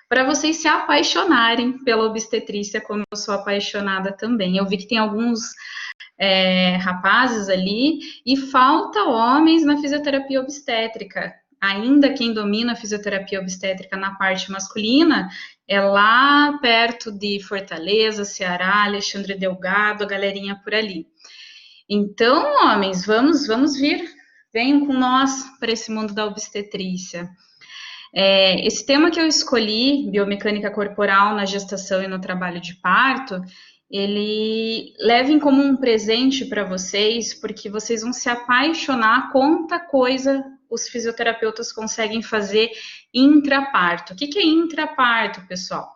para vocês se apaixonarem pela obstetrícia, como eu sou apaixonada também. Eu vi que tem alguns rapazes ali e falta homens na fisioterapia obstétrica. Ainda quem domina a fisioterapia obstétrica na parte masculina é lá perto de Fortaleza, Ceará, Alexandre Delgado, a galerinha por ali. Então, homens, vamos vir, venham com nós para esse mundo da obstetrícia. Esse tema que eu escolhi, biomecânica corporal na gestação e no trabalho de parto, ele levem como um presente para vocês, porque vocês vão se apaixonar quanta coisa os fisioterapeutas conseguem fazer intraparto. O que é intraparto, pessoal?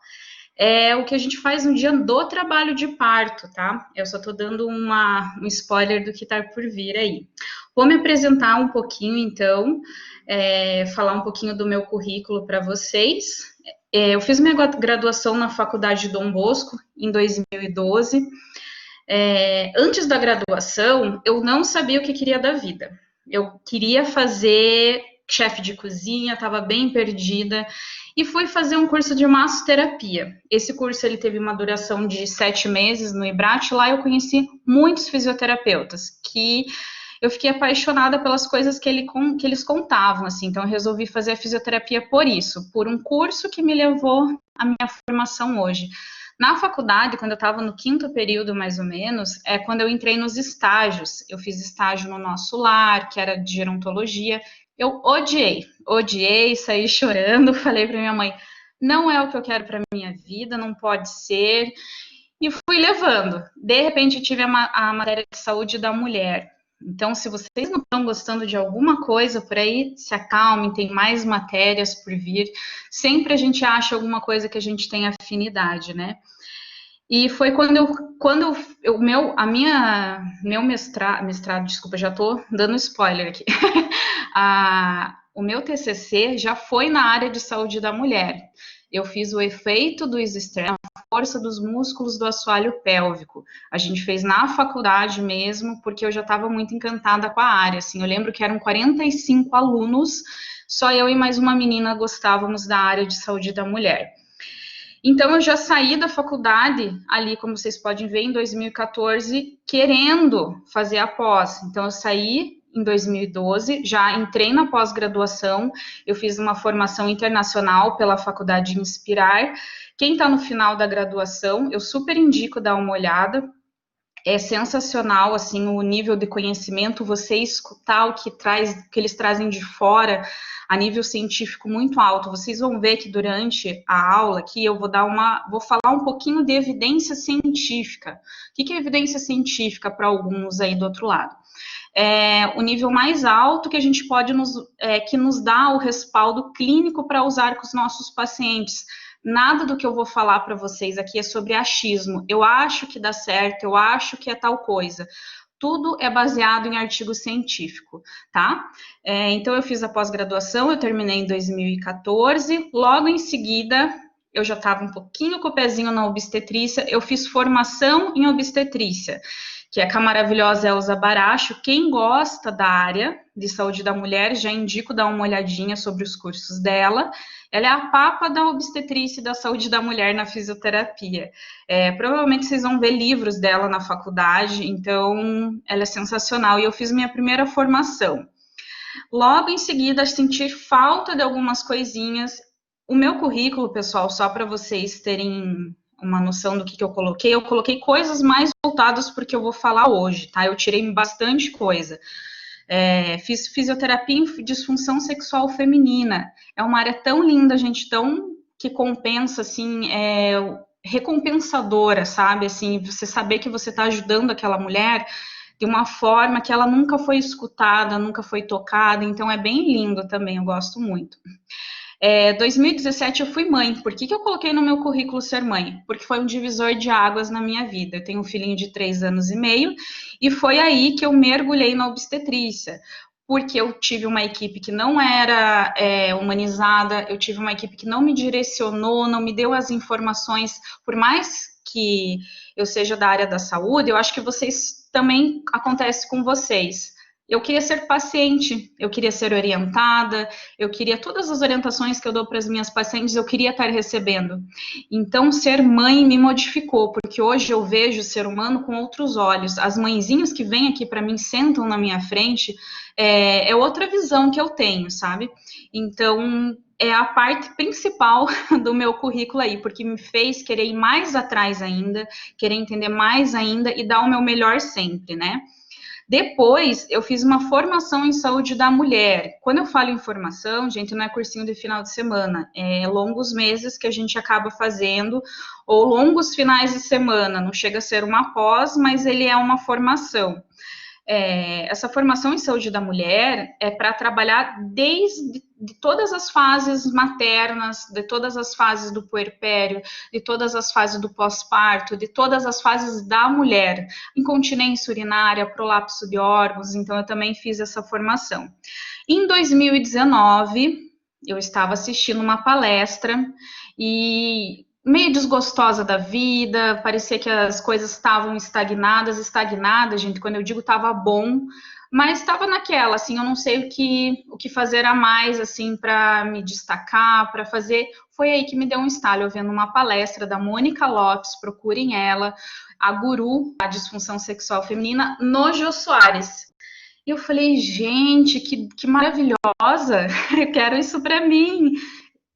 É o que a gente faz no dia do trabalho de parto, tá? Eu só tô dando um spoiler do que tá por vir aí. Vou me apresentar um pouquinho, então, falar um pouquinho do meu currículo para vocês. Eu fiz minha graduação na Faculdade Dom Bosco em 2012. Antes da graduação, eu não sabia o que queria da vida. Eu queria fazer chefe de cozinha, estava bem perdida, e fui fazer um curso de massoterapia. Esse curso ele teve uma duração de 7 meses no IBRAT. Lá eu conheci muitos fisioterapeutas, que eu fiquei apaixonada pelas coisas que eles contavam, assim. Então eu resolvi fazer a fisioterapia por isso, por um curso que me levou à minha formação hoje. Na faculdade, quando eu estava no 5º período, mais ou menos, é quando eu entrei nos estágios. Eu fiz estágio no Nosso Lar, que era de gerontologia. Eu odiei, saí chorando, falei para minha mãe, não é o que eu quero para minha vida, não pode ser, e fui levando. De repente, eu tive a matéria de saúde da mulher. Então, se vocês não estão gostando de alguma coisa por aí, se acalmem, tem mais matérias por vir. Sempre a gente acha alguma coisa que a gente tem afinidade, né? E foi meu mestrado, desculpa, já estou dando spoiler aqui. O meu TCC já foi na área de saúde da mulher. Eu fiz o efeito do isoestresse, a força dos músculos do assoalho pélvico. A gente fez na faculdade mesmo, porque eu já estava muito encantada com a área. Assim, eu lembro que eram 45 alunos, só eu e mais uma menina gostávamos da área de saúde da mulher. Então, eu já saí da faculdade, ali, como vocês podem ver, em 2014, querendo fazer a pós. Então, eu saí em 2012, já entrei na pós-graduação, eu fiz uma formação internacional pela Faculdade Inspirar. Quem está no final da graduação, eu super indico dar uma olhada. É sensacional, assim, o nível de conhecimento, você escutar o que eles trazem de fora, a nível científico muito alto. Vocês vão ver que durante a aula aqui eu vou falar um pouquinho de evidência científica. O que é evidência científica para alguns aí do outro lado? O nível mais alto que a gente pode que nos dá o respaldo clínico para usar com os nossos pacientes. Nada do que eu vou falar para vocês aqui é sobre achismo. Eu acho que dá certo, eu acho que é tal coisa. Tudo é baseado em artigo científico, tá? Então, eu fiz a pós-graduação, eu terminei em 2014. Logo em seguida, eu já estava um pouquinho com o pezinho na obstetrícia. Eu fiz formação em obstetrícia, que é com a maravilhosa Elza Baracho. Quem gosta da área de saúde da mulher, já indico dar uma olhadinha sobre os cursos dela. Ela é a papa da obstetrícia e da saúde da mulher na fisioterapia. Provavelmente vocês vão ver livros dela na faculdade, então ela é sensacional. E eu fiz minha primeira formação. Logo em seguida, senti falta de algumas coisinhas. O meu currículo, pessoal, só para vocês terem uma noção do que eu coloquei coisas mais voltadas para o que eu vou falar hoje, tá? Eu tirei bastante coisa. Fiz fisioterapia em disfunção sexual feminina. É uma área tão linda, gente, que compensa, assim, recompensadora, sabe? Assim, você saber que você está ajudando aquela mulher de uma forma que ela nunca foi escutada, nunca foi tocada, então é bem lindo também, eu gosto muito. 2017 eu fui mãe. Por que eu coloquei no meu currículo ser mãe? Porque foi um divisor de águas na minha vida. Eu tenho um filhinho de 3 anos e meio e foi aí que eu mergulhei na obstetrícia. Porque eu tive uma equipe que não era humanizada, eu tive uma equipe que não me direcionou, não me deu as informações, por mais que eu seja da área da saúde, eu acho que vocês também acontece com vocês. eu queria ser paciente, eu queria ser orientada, eu queria todas as orientações que eu dou para as minhas pacientes, eu queria estar recebendo. Então, ser mãe me modificou, porque hoje eu vejo o ser humano com outros olhos. As mãezinhas que vêm aqui para mim, sentam na minha frente, é outra visão que eu tenho, sabe? Então, é a parte principal do meu currículo aí, porque me fez querer ir mais atrás ainda, querer entender mais ainda e dar o meu melhor sempre, né? Depois, eu fiz uma formação em saúde da mulher. Quando eu falo em formação, gente, não é cursinho de final de semana, é longos meses que a gente acaba fazendo, ou longos finais de semana. Não chega a ser uma pós, mas ele é uma formação. Essa formação em saúde da mulher é para trabalhar desde de todas as fases maternas, de todas as fases do puerpério, de todas as fases do pós-parto, de todas as fases da mulher, incontinência urinária, prolapso de órgãos, então eu também fiz essa formação. Em 2019, eu estava assistindo uma palestra e meio desgostosa da vida, parecia que as coisas estavam estagnadas, gente, quando eu digo estava bom, mas estava naquela, assim, eu não sei o que fazer a mais, assim, para me destacar, para fazer. Foi aí que me deu um estalo, eu vendo uma palestra da Mônica Lopes, procurem ela, a guru da disfunção sexual feminina, no Jô Soares. E eu falei, gente, que maravilhosa, eu quero isso para mim.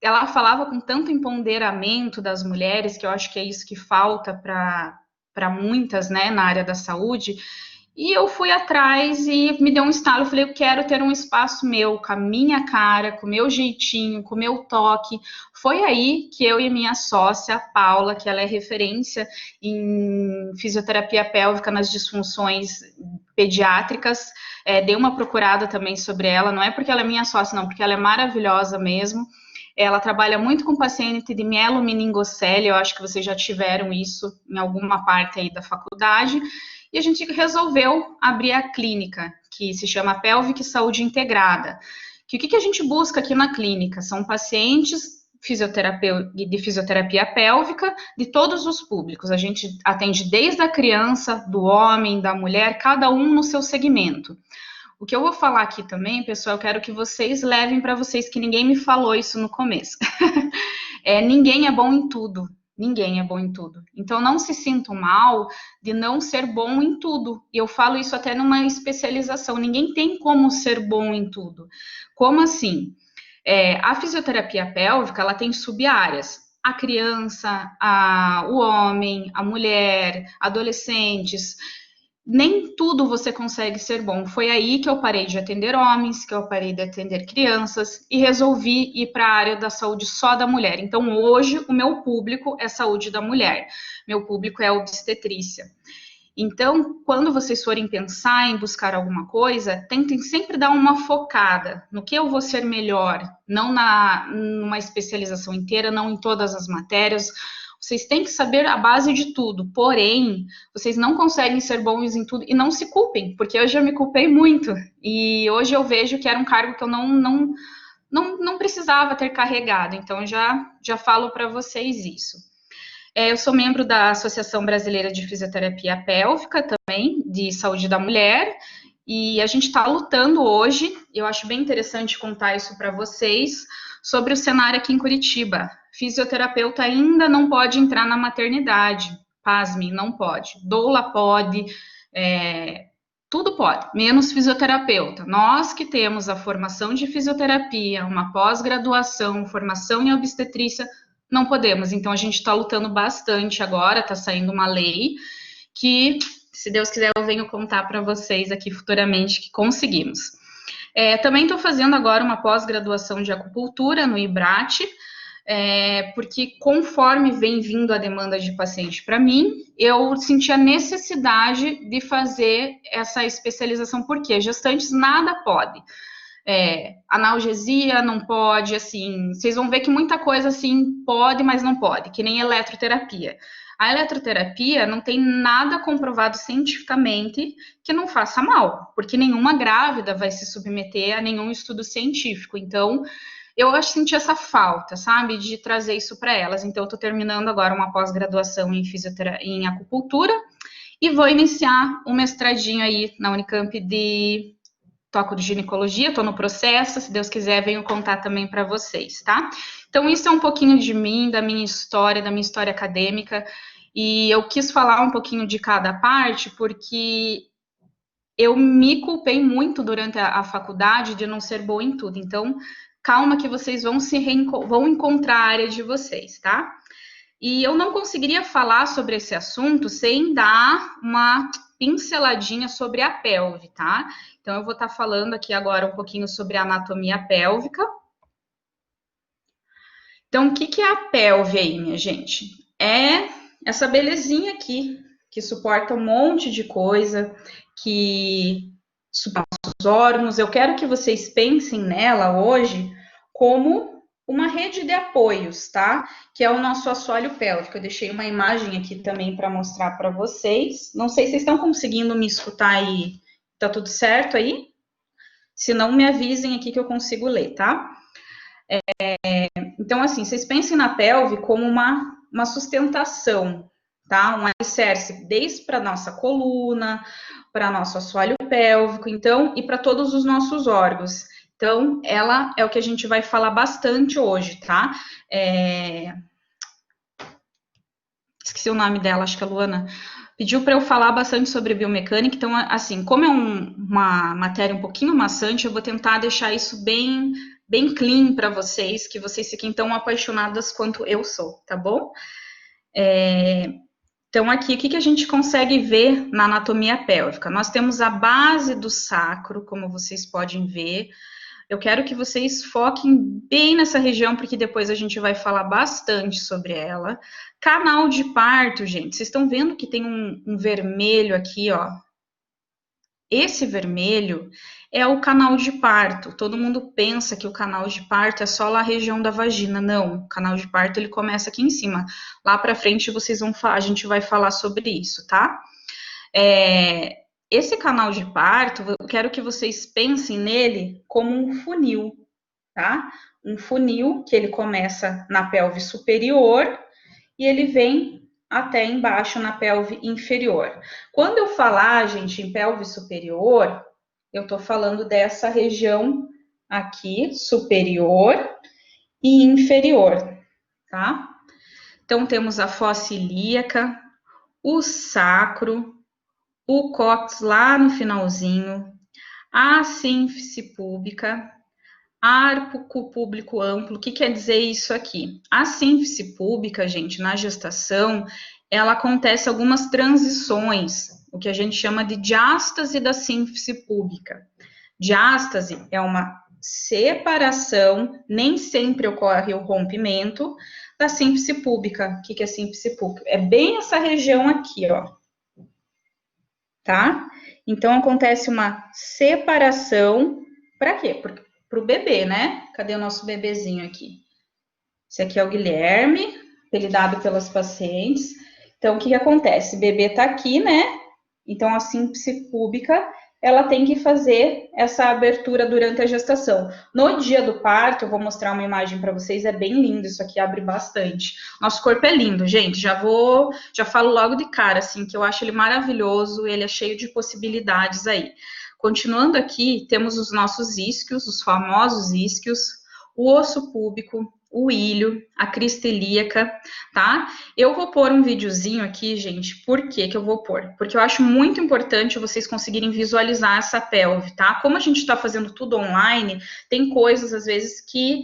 Ela falava com tanto empoderamento das mulheres, que eu acho que é isso que falta para muitas, né, na área da saúde. E eu fui atrás e me deu um estalo. Eu falei, eu quero ter um espaço meu, com a minha cara, com o meu jeitinho, com o meu toque. Foi aí que eu e minha sócia, Paula, que ela é referência em fisioterapia pélvica nas disfunções pediátricas, dei uma procurada também sobre ela. Não é porque ela é minha sócia, não, porque ela é maravilhosa mesmo. Ela trabalha muito com paciente de mielomeningocele, eu acho que vocês já tiveram isso em alguma parte aí da faculdade, e a gente resolveu abrir a clínica, que se chama Pelvic Saúde Integrada. Que o que a gente busca aqui na clínica? São pacientes de fisioterapia pélvica de todos os públicos. A gente atende desde a criança, do homem, da mulher, cada um no seu segmento. O que eu vou falar aqui também, pessoal, eu quero que vocês levem para vocês, que ninguém me falou isso no começo. Ninguém é bom em tudo. Ninguém é bom em tudo. Então, não se sintam mal de não ser bom em tudo. E eu falo isso até numa especialização. Ninguém tem como ser bom em tudo. Como assim? A fisioterapia pélvica, ela tem sub-áreas. A criança, o homem, a mulher, adolescentes. Nem tudo você consegue ser bom. Foi aí que eu parei de atender homens, que eu parei de atender crianças e resolvi ir para a área da saúde só da mulher. Então, hoje, o meu público é saúde da mulher. Meu público é obstetrícia. Então, quando vocês forem pensar em buscar alguma coisa, tentem sempre dar uma focada no que eu vou ser melhor, não numa especialização inteira, não em todas as matérias. Vocês têm que saber a base de tudo, porém, vocês não conseguem ser bons em tudo e não se culpem, porque eu já me culpei muito. E hoje eu vejo que era um cargo que eu não precisava ter carregado, então eu já falo para vocês isso. Eu sou membro da Associação Brasileira de Fisioterapia Pélvica também, de saúde da mulher, e a gente está lutando hoje, eu acho bem interessante contar isso para vocês, sobre o cenário aqui em Curitiba. Fisioterapeuta ainda não pode entrar na maternidade, pasmem, não pode. Doula pode, tudo pode, menos fisioterapeuta. Nós que temos a formação de fisioterapia, uma pós-graduação, formação em obstetrícia, não podemos. Então, a gente está lutando bastante agora, está saindo uma lei que, se Deus quiser, eu venho contar para vocês aqui futuramente que conseguimos. Também estou fazendo agora uma pós-graduação de acupuntura no IBRAT, porque conforme vem vindo a demanda de paciente para mim, eu senti a necessidade de fazer essa especialização, porque gestantes nada pode. Analgesia não pode, assim, vocês vão ver que muita coisa assim pode, mas não pode, que nem eletroterapia. A eletroterapia não tem nada comprovado cientificamente que não faça mal, porque nenhuma grávida vai se submeter a nenhum estudo científico. Então, eu senti essa falta, sabe, de trazer isso para elas. Então, eu estou terminando agora uma pós-graduação em acupuntura e vou iniciar um mestradinho aí na Unicamp de toco de ginecologia, estou no processo, se Deus quiser, venho contar também para vocês, tá? Então, isso é um pouquinho de mim, da minha história acadêmica, e eu quis falar um pouquinho de cada parte, porque eu me culpei muito durante a faculdade de não ser boa em tudo. Então, calma que vocês vão encontrar a área de vocês, tá? E eu não conseguiria falar sobre esse assunto sem dar uma pinceladinha sobre a pelve, tá? Então, eu vou estar falando aqui agora um pouquinho sobre a anatomia pélvica. Então, o que é a pelve aí, minha gente? É essa belezinha aqui, que suporta um monte de coisa, que suporta os órgãos. Eu quero que vocês pensem nela hoje como uma rede de apoios, tá? Que é o nosso assoalho pélvico. Eu deixei uma imagem aqui também para mostrar para vocês. Não sei se vocês estão conseguindo me escutar aí. Tá tudo certo aí? Se não, me avisem aqui que eu consigo ler, tá? Então, assim, vocês pensem na pelve como uma sustentação, tá? Um alicerce, desde para nossa coluna, para nosso assoalho pélvico, então, e para todos os nossos órgãos. Então, ela é o que a gente vai falar bastante hoje, tá? Esqueci o nome dela, acho que é a Luana. Pediu para eu falar bastante sobre biomecânica, então, assim, como é uma matéria um pouquinho maçante, eu vou tentar deixar isso bem clean para vocês, que vocês fiquem tão apaixonadas quanto eu sou, tá bom? Então, aqui, o que a gente consegue ver na anatomia pélvica? Nós temos a base do sacro, como vocês podem ver. Eu quero que vocês foquem bem nessa região, porque depois a gente vai falar bastante sobre ela. Canal de parto, gente, vocês estão vendo que tem um vermelho aqui, ó. Esse vermelho é o canal de parto. Todo mundo pensa que o canal de parto é só lá a região da vagina. Não, o canal de parto ele começa aqui em cima. Lá para frente a gente vai falar sobre isso, tá? Esse canal de parto, eu quero que vocês pensem nele como um funil, tá? Um funil que ele começa na pelve superior e ele vem até embaixo na pelve inferior. Quando eu falar, gente, em pelve superior, eu tô falando dessa região aqui, superior e inferior, tá? Então, temos a fossa ilíaca, o sacro, o cóccix lá no finalzinho, a sínfice púbica, arco público amplo. O que quer dizer isso aqui? A sínfice púbica, gente, na gestação, ela acontece algumas transições, o que a gente chama de diástase da sínfice púbica. Diástase é uma separação, nem sempre ocorre o rompimento da sínfice púbica. O que é sínfice púbica? É bem essa região aqui, ó. Tá? Então acontece uma separação. Para quê? Para o bebê, né? Cadê o nosso bebezinho aqui? Esse aqui é o Guilherme, apelidado pelas pacientes. Então, o que acontece? O bebê tá aqui, né? Então, a sínfice púbica, ela tem que fazer essa abertura durante a gestação. No dia do parto, eu vou mostrar uma imagem para vocês, é bem lindo, isso aqui abre bastante. Nosso corpo é lindo, gente, já falo logo de cara, assim, que eu acho ele maravilhoso, ele é cheio de possibilidades aí. Continuando aqui, temos os nossos isquios, os famosos isquios, o osso púbico, o ilho, a crista ilíaca, tá? Eu vou pôr um videozinho aqui, gente. Por que eu vou pôr? Porque eu acho muito importante vocês conseguirem visualizar essa pelve, tá? Como a gente está fazendo tudo online, tem coisas, às vezes, que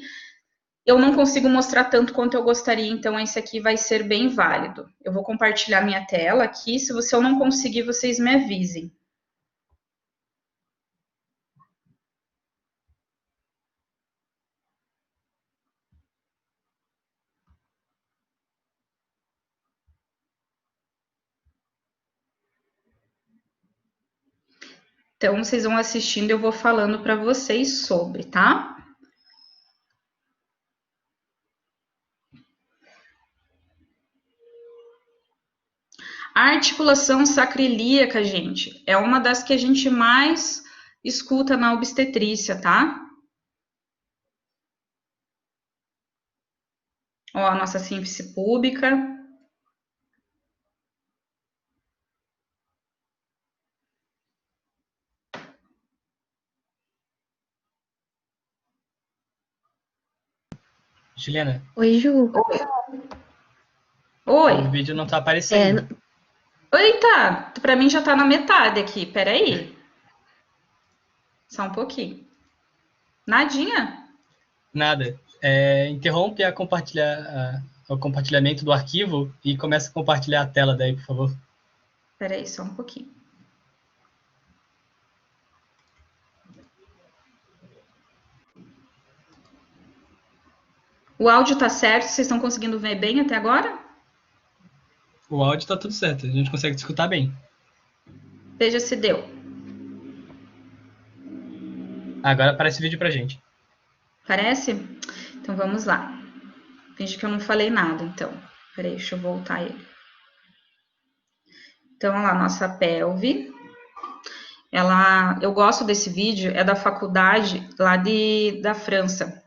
eu não consigo mostrar tanto quanto eu gostaria, então esse aqui vai ser bem válido. Eu vou compartilhar minha tela aqui, se eu não conseguir, vocês me avisem. Então, vocês vão assistindo e eu vou falando para vocês sobre, tá? A articulação sacroiliaca, gente, é uma das que a gente mais escuta na obstetrícia, tá? Ó, a nossa sínfice púbica. Juliana, Oi, Ju. Oi. o vídeo não tá É, aparecendo. Eita, pra mim já tá na metade aqui. Peraí. Só um pouquinho. Nadinha? Nada. Interrompe o compartilhamento do arquivo e começa a compartilhar a tela daí, por favor. Peraí, só um pouquinho. O áudio tá certo? Vocês estão conseguindo ver bem até agora? O áudio tá tudo certo, a gente consegue te escutar bem. Veja se deu. Agora aparece o vídeo pra gente. Parece? Então vamos lá. Finge que eu não falei nada, então. Peraí, deixa eu voltar ele. Então, olha lá, nossa pelve. Eu gosto desse vídeo, é da faculdade lá da França,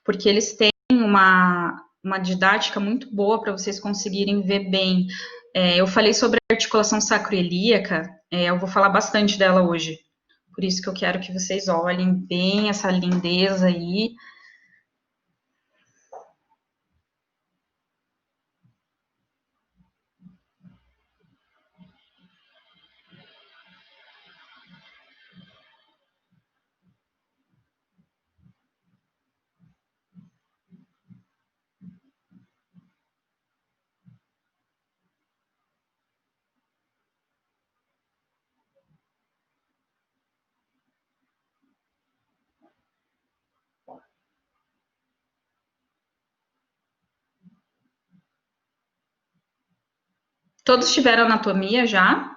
porque eles têm uma didática muito boa para vocês conseguirem ver bem. Eu falei sobre a articulação sacroiliaca, eu vou falar bastante dela hoje. Por isso que eu quero que vocês olhem bem essa lindeza aí. Todos tiveram anatomia já?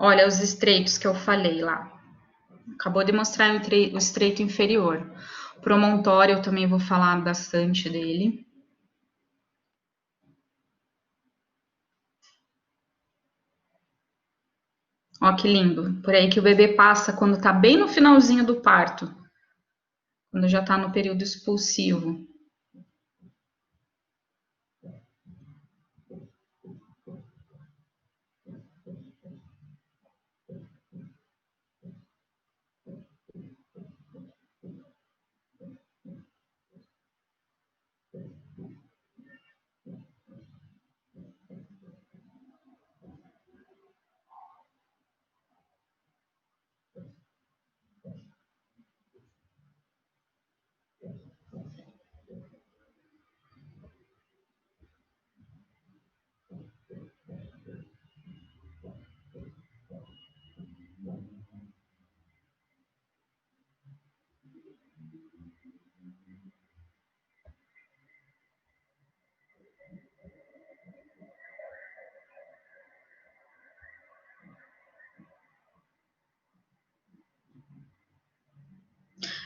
Olha os estreitos que eu falei lá. Acabou de mostrar o estreito inferior. O promontório eu também vou falar bastante dele. Ó que lindo. Por aí que o bebê passa quando tá bem no finalzinho do parto. Quando já tá no período expulsivo.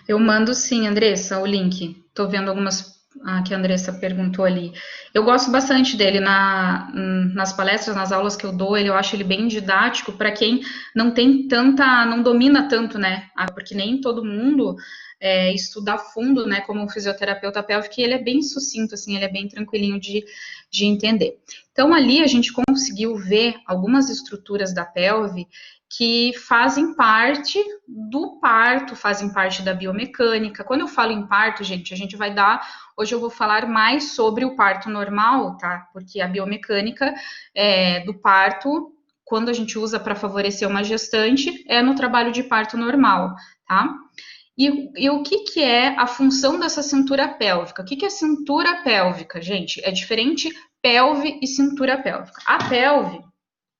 Eu mando sim, Andressa, o link. Tô vendo algumas que a Andressa perguntou ali. Eu gosto bastante dele nas palestras, nas aulas que eu dou, eu acho ele bem didático para quem não tem tanta, não domina tanto, né? Porque nem todo mundo estuda a fundo, né? Como um fisioterapeuta pélvico, e ele é bem sucinto, assim, ele é bem tranquilinho de entender. Então ali a gente conseguiu ver algumas estruturas da pelve que fazem parte do parto, fazem parte da biomecânica. Quando eu falo em parto, gente, a gente vai dar. Hoje eu vou falar mais sobre o parto normal, tá? Porque a biomecânica do parto, quando a gente usa para favorecer uma gestante, é no trabalho de parto normal, tá? E o que é a função dessa cintura pélvica? O que é cintura pélvica, gente? É diferente pelve e cintura pélvica. A pelve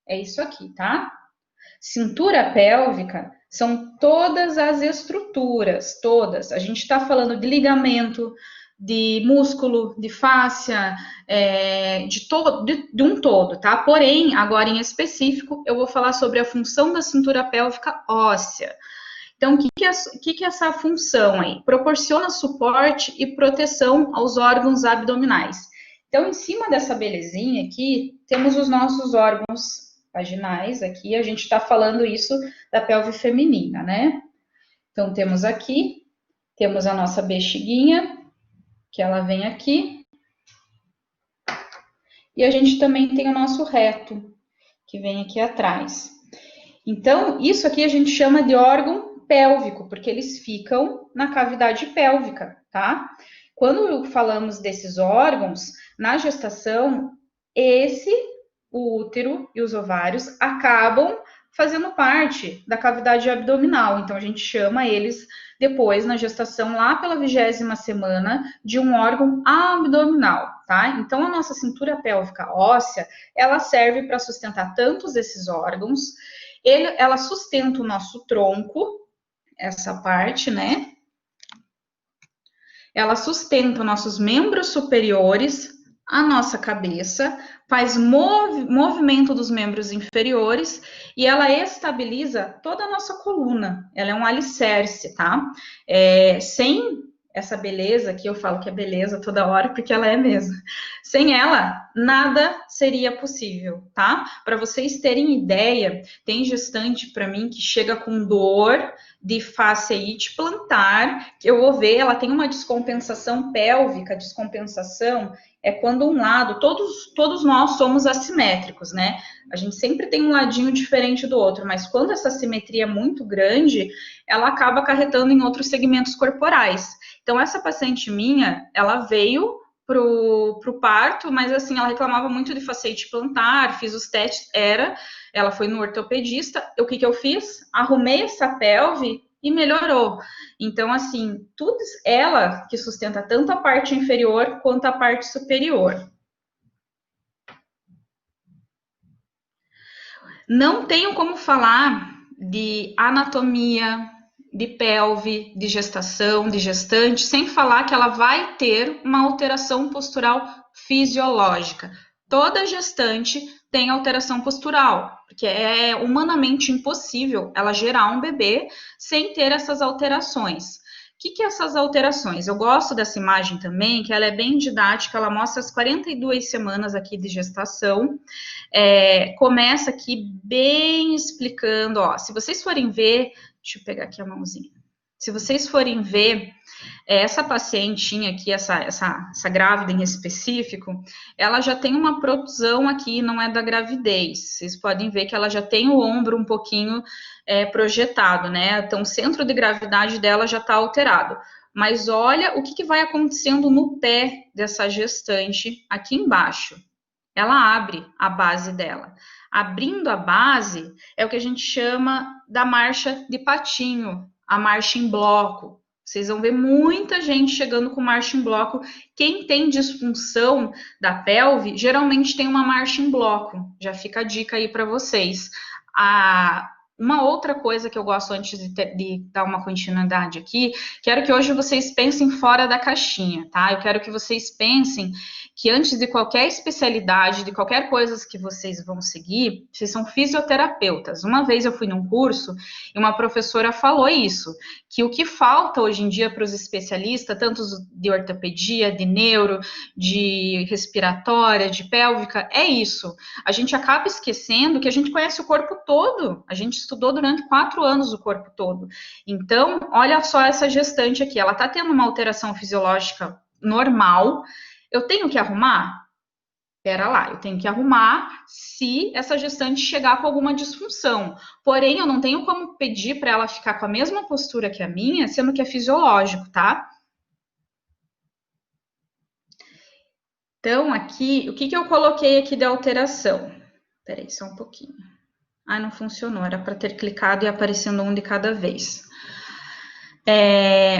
é isso aqui, tá? Cintura pélvica são todas as estruturas, todas. A gente está falando de ligamento, de músculo, de fáscia, de um todo, tá? Porém, agora em específico, eu vou falar sobre a função da cintura pélvica óssea. Então, o que é essa função aí? Proporciona suporte e proteção aos órgãos abdominais. Então, em cima dessa belezinha aqui, temos os nossos órgãos vaginais aqui, a gente está falando isso da pelve feminina, né? Então, temos aqui, temos a nossa bexiguinha, que ela vem aqui, e a gente também tem o nosso reto, que vem aqui atrás. Então, isso aqui a gente chama de órgão pélvico, porque eles ficam na cavidade pélvica, tá? Quando falamos desses órgãos, na gestação, o útero e os ovários acabam fazendo parte da cavidade abdominal. Então, a gente chama eles depois, na gestação, lá pela 20ª semana, de um órgão abdominal, tá? Então, a nossa cintura pélvica óssea, ela serve para sustentar tantos esses órgãos, ela sustenta o nosso tronco, essa parte, né? Ela sustenta nossos membros superiores, a nossa cabeça, faz movimento dos membros inferiores e ela estabiliza toda a nossa coluna. Ela é um alicerce, tá? Sem essa beleza, que eu falo que é beleza toda hora, porque ela é mesmo. Sem ela, nada seria possível, tá? Para vocês terem ideia, tem gestante para mim que chega com dor de fasciite plantar, que eu vou ver, ela tem uma descompensação pélvica. Descompensação é quando um lado, todos nós somos assimétricos, né? A gente sempre tem um ladinho diferente do outro, mas quando essa assimetria é muito grande, ela acaba acarretando em outros segmentos corporais. Então, essa paciente minha, ela veio pro parto, mas assim, ela reclamava muito de fasciite plantar, fiz os testes, ela foi no ortopedista, o que eu fiz? Arrumei essa pelve e melhorou. Então, assim, tudo ela que sustenta tanto a parte inferior quanto a parte superior. Não tenho como falar de anatomia, de pelve, de gestação, de gestante, sem falar que ela vai ter uma alteração postural fisiológica. Toda gestante tem alteração postural, porque é humanamente impossível ela gerar um bebê sem ter essas alterações. O que é essas alterações? Eu gosto dessa imagem também, que ela é bem didática, ela mostra as 42 semanas aqui de gestação. Começa aqui bem explicando, ó, se vocês forem ver, deixa eu pegar aqui a mãozinha. Se vocês forem ver, essa pacientinha aqui, essa grávida em específico, ela já tem uma protusão aqui, não é da gravidez. Vocês podem ver que ela já tem o ombro um pouquinho projetado, né? Então, o centro de gravidade dela já está alterado. Mas olha o que vai acontecendo no pé dessa gestante aqui embaixo. Ela abre a base dela. Abrindo a base é o que a gente chama da marcha de patinho, a marcha em bloco. Vocês vão ver muita gente chegando com marcha em bloco. Quem tem disfunção da pelve, geralmente tem uma marcha em bloco. Já fica a dica aí para vocês. Uma outra coisa que eu gosto antes de dar uma continuidade aqui, quero que hoje vocês pensem fora da caixinha, tá? Eu quero que vocês pensem que antes de qualquer especialidade, de qualquer coisa que vocês vão seguir, vocês são fisioterapeutas. Uma vez eu fui num curso e uma professora falou isso, que o que falta hoje em dia para os especialistas, tanto de ortopedia, de neuro, de respiratória, de pélvica, é isso. A gente acaba esquecendo que a gente conhece o corpo todo, a gente estudou durante 4 anos o corpo todo. Então, olha só essa gestante aqui, ela está tendo uma alteração fisiológica normal. Eu tenho que arrumar? Pera lá, eu tenho que arrumar se essa gestante chegar com alguma disfunção. Porém, eu não tenho como pedir para ela ficar com a mesma postura que a minha, sendo que é fisiológico, tá? Então, aqui, o que eu coloquei aqui de alteração? Peraí, só um pouquinho. Ah, não funcionou, era para ter clicado e aparecendo um de cada vez.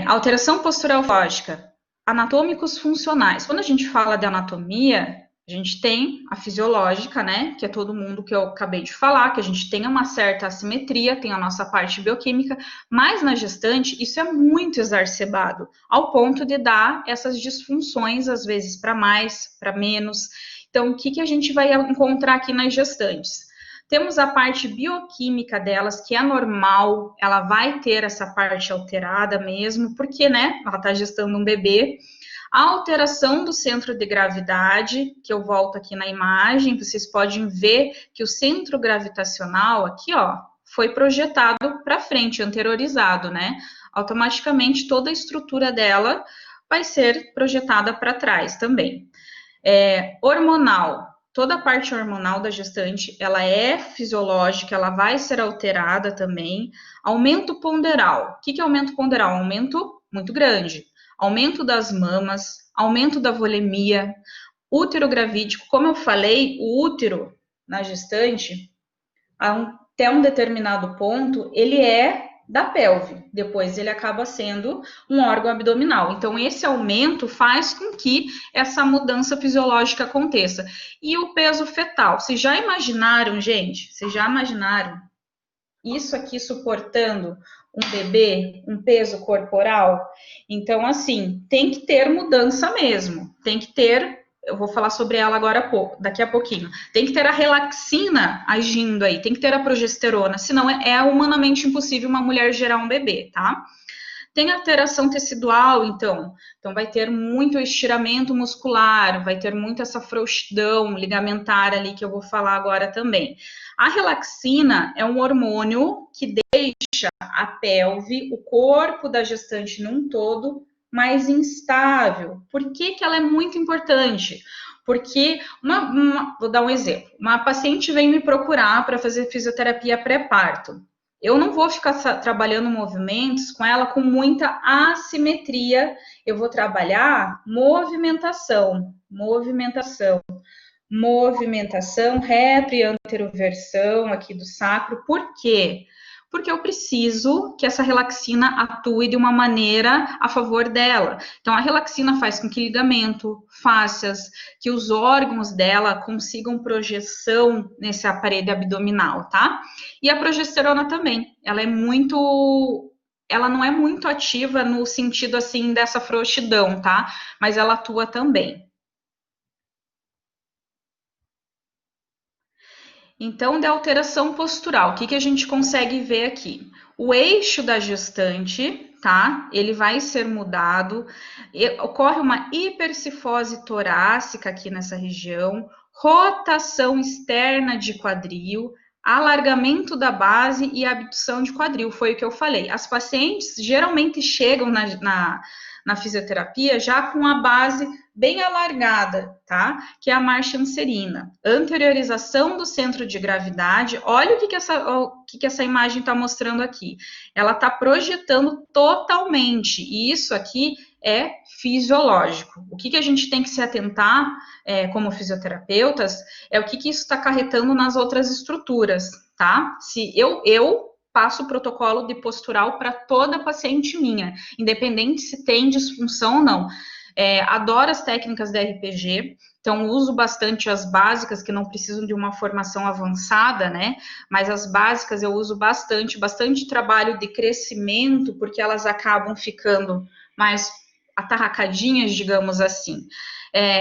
Alteração postural lógica. Anatômicos funcionais. Quando a gente fala de anatomia, A gente tem a fisiológica, né, que é todo mundo que eu acabei de falar, que a gente tem uma certa assimetria, tem a nossa parte bioquímica, mas na gestante isso é muito exacerbado, ao ponto de dar essas disfunções, às vezes para mais, para menos. Então, o que a gente vai encontrar aqui nas gestantes? Temos a parte bioquímica delas, que é normal, ela vai ter essa parte alterada mesmo, porque, né, ela está gestando um bebê. A alteração do centro de gravidade, que eu volto aqui na imagem, vocês podem ver que o centro gravitacional aqui, ó, foi projetado para frente, anteriorizado, né? Automaticamente toda a estrutura dela vai ser projetada para trás também. Hormonal. Toda a parte hormonal da gestante, ela é fisiológica, ela vai ser alterada também. Aumento ponderal. O que é aumento ponderal? Aumento muito grande. Aumento das mamas, aumento da volemia, útero gravídico. Como eu falei, o útero na gestante, até um determinado ponto, ele é da pelve. Depois ele acaba sendo um órgão abdominal. Então, esse aumento faz com que essa mudança fisiológica aconteça. E o peso fetal? Vocês já imaginaram, gente? Vocês já imaginaram isso aqui suportando um bebê, um peso corporal? Então, assim, tem que ter mudança mesmo. Tem que ter, eu vou falar sobre ela agora daqui a pouquinho. Tem que ter a relaxina agindo aí, tem que ter a progesterona, senão é humanamente impossível uma mulher gerar um bebê, tá? Tem alteração tecidual, então vai ter muito estiramento muscular, vai ter muito essa frouxidão ligamentar ali que eu vou falar agora também. A relaxina é um hormônio que deixa a pelve, o corpo da gestante num todo, mais instável. Por que ela é muito importante? Porque, vou dar um exemplo, uma paciente vem me procurar para fazer fisioterapia pré-parto. Eu não vou ficar trabalhando movimentos com ela com muita assimetria. Eu vou trabalhar movimentação, retro e anteroversão aqui do sacro. Por quê? Porque eu preciso que essa relaxina atue de uma maneira a favor dela. Então, a relaxina faz com que ligamento, fáscias, que os órgãos dela consigam projeção nesse aparelho abdominal, tá? E a progesterona também, ela não é muito ativa no sentido, assim, dessa frouxidão, tá? Mas ela atua também. Então, de alteração postural, o que a gente consegue ver aqui? O eixo da gestante, tá? Ele vai ser mudado, ocorre uma hipercifose torácica aqui nessa região, rotação externa de quadril, alargamento da base e abdução de quadril, foi o que eu falei. As pacientes geralmente chegam na fisioterapia já com a base bem alargada, tá? Que é a marcha-anserina. Anteriorização do centro de gravidade. Olha o que essa imagem está mostrando aqui. Ela está projetando totalmente. E isso aqui é fisiológico. O que a gente tem que se atentar como fisioterapeutas é o que isso está acarretando nas outras estruturas, tá? Se eu passo o protocolo de postural para toda paciente minha, independente se tem disfunção ou não. Adoro as técnicas da RPG, então uso bastante as básicas que não precisam de uma formação avançada, né? Mas as básicas eu uso bastante trabalho de crescimento, porque elas acabam ficando mais atarracadinhas, digamos assim.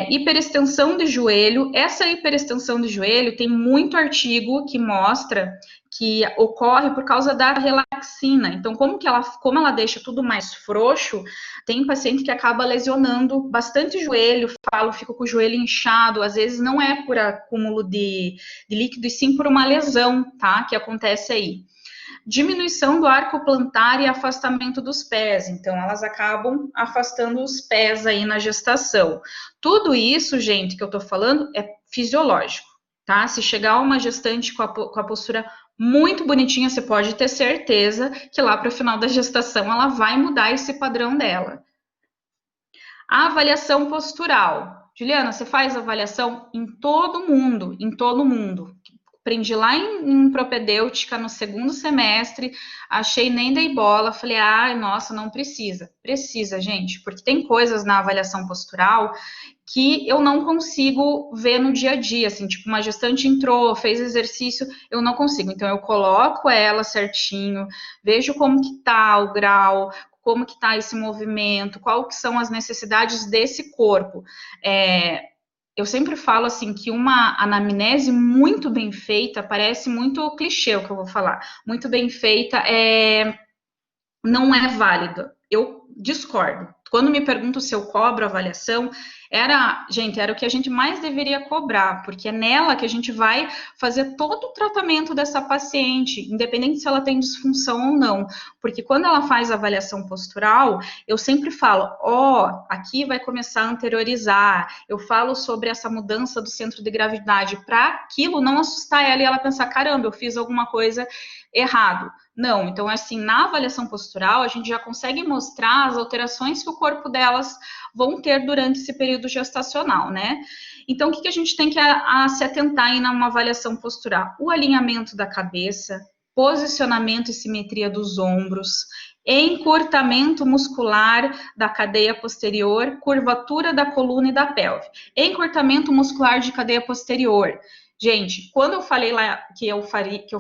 Hiperextensão de joelho. Essa hiperextensão de joelho tem muito artigo que mostra que ocorre por causa da relaxina. Então, como ela deixa tudo mais frouxo, tem paciente que acaba lesionando bastante o joelho, fica com o joelho inchado, às vezes não é por acúmulo de líquido, e sim por uma lesão, tá? Que acontece aí. Diminuição do arco plantar e afastamento dos pés, então elas acabam afastando os pés aí na gestação. Tudo isso, gente, que eu tô falando é fisiológico, tá? Se chegar uma gestante com a postura muito bonitinha, você pode ter certeza que lá para o final da gestação ela vai mudar esse padrão dela. A avaliação postural. Juliana, você faz avaliação em todo mundo, Aprendi lá em propedêutica no segundo semestre, achei, nem dei bola, falei, nossa, não precisa. Precisa, gente, porque tem coisas na avaliação postural que eu não consigo ver no dia a dia, assim, tipo, uma gestante entrou, fez exercício, eu não consigo. Então, eu coloco ela certinho, vejo como que tá o grau, como que tá esse movimento, qual que são as necessidades desse corpo. Eu sempre falo assim que uma anamnese muito bem feita, parece muito clichê o que eu vou falar, muito bem feita não é válido. Eu discordo. Quando me perguntam se eu cobro avaliação, era o que a gente mais deveria cobrar, porque é nela que a gente vai fazer todo o tratamento dessa paciente, independente se ela tem disfunção ou não. Porque quando ela faz avaliação postural, eu sempre falo, aqui vai começar a anteriorizar. Eu falo sobre essa mudança do centro de gravidade para aquilo não assustar ela e ela pensar, caramba, eu fiz alguma coisa errado. Não, então assim, na avaliação postural, a gente já consegue mostrar as alterações que o corpo delas vão ter durante esse período gestacional, né? Então, o que a gente tem que se atentar aí numa avaliação postural? O alinhamento da cabeça, posicionamento e simetria dos ombros, encurtamento muscular da cadeia posterior, curvatura da coluna e da pelve. Encurtamento muscular de cadeia posterior. Gente, quando eu falei lá que eu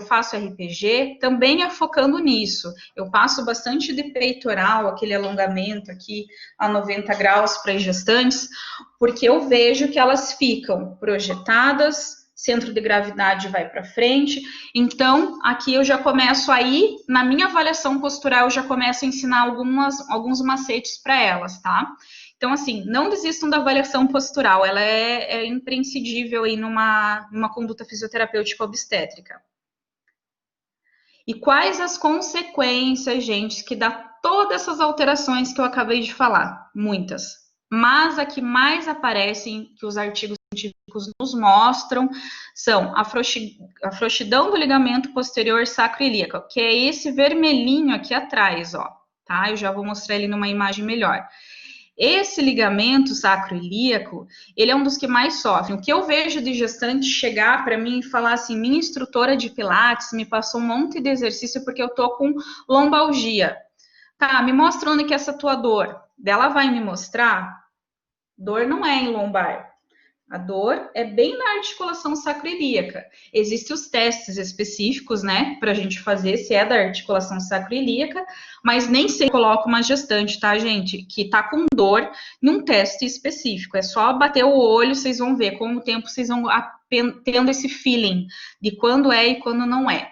faço RPG, também é focando nisso. Eu passo bastante de peitoral, aquele alongamento aqui a 90 graus para as gestantes, porque eu vejo que elas ficam projetadas, centro de gravidade vai para frente. Então, aqui eu já começo aí, na minha avaliação postural, eu já começo a ensinar alguns macetes para elas, tá? Então, assim, não desistam da avaliação postural, ela é imprescindível aí numa conduta fisioterapêutica obstétrica. E quais as consequências, gente, que dá todas essas alterações que eu acabei de falar? Muitas. Mas a que mais aparecem, que os artigos científicos nos mostram, são a frouxidão do ligamento posterior sacroiliaco, que é esse vermelhinho aqui atrás, ó, tá? Eu já vou mostrar ele numa imagem melhor. Esse ligamento sacroiliaco, ele é um dos que mais sofrem. O que eu vejo de gestante chegar para mim e falar assim, minha instrutora de pilates me passou um monte de exercício porque eu tô com lombalgia. Tá, me mostra onde que é essa tua dor. Ela vai me mostrar, dor não é em lombar. A dor é bem na articulação sacroiliaca. Existem os testes específicos, né, para a gente fazer se é da articulação sacroiliaca, mas nem sempre coloca uma gestante, tá, gente, que tá com dor num teste específico. É só bater o olho, vocês vão ver. Com o tempo, vocês vão tendo esse feeling de quando é e quando não é.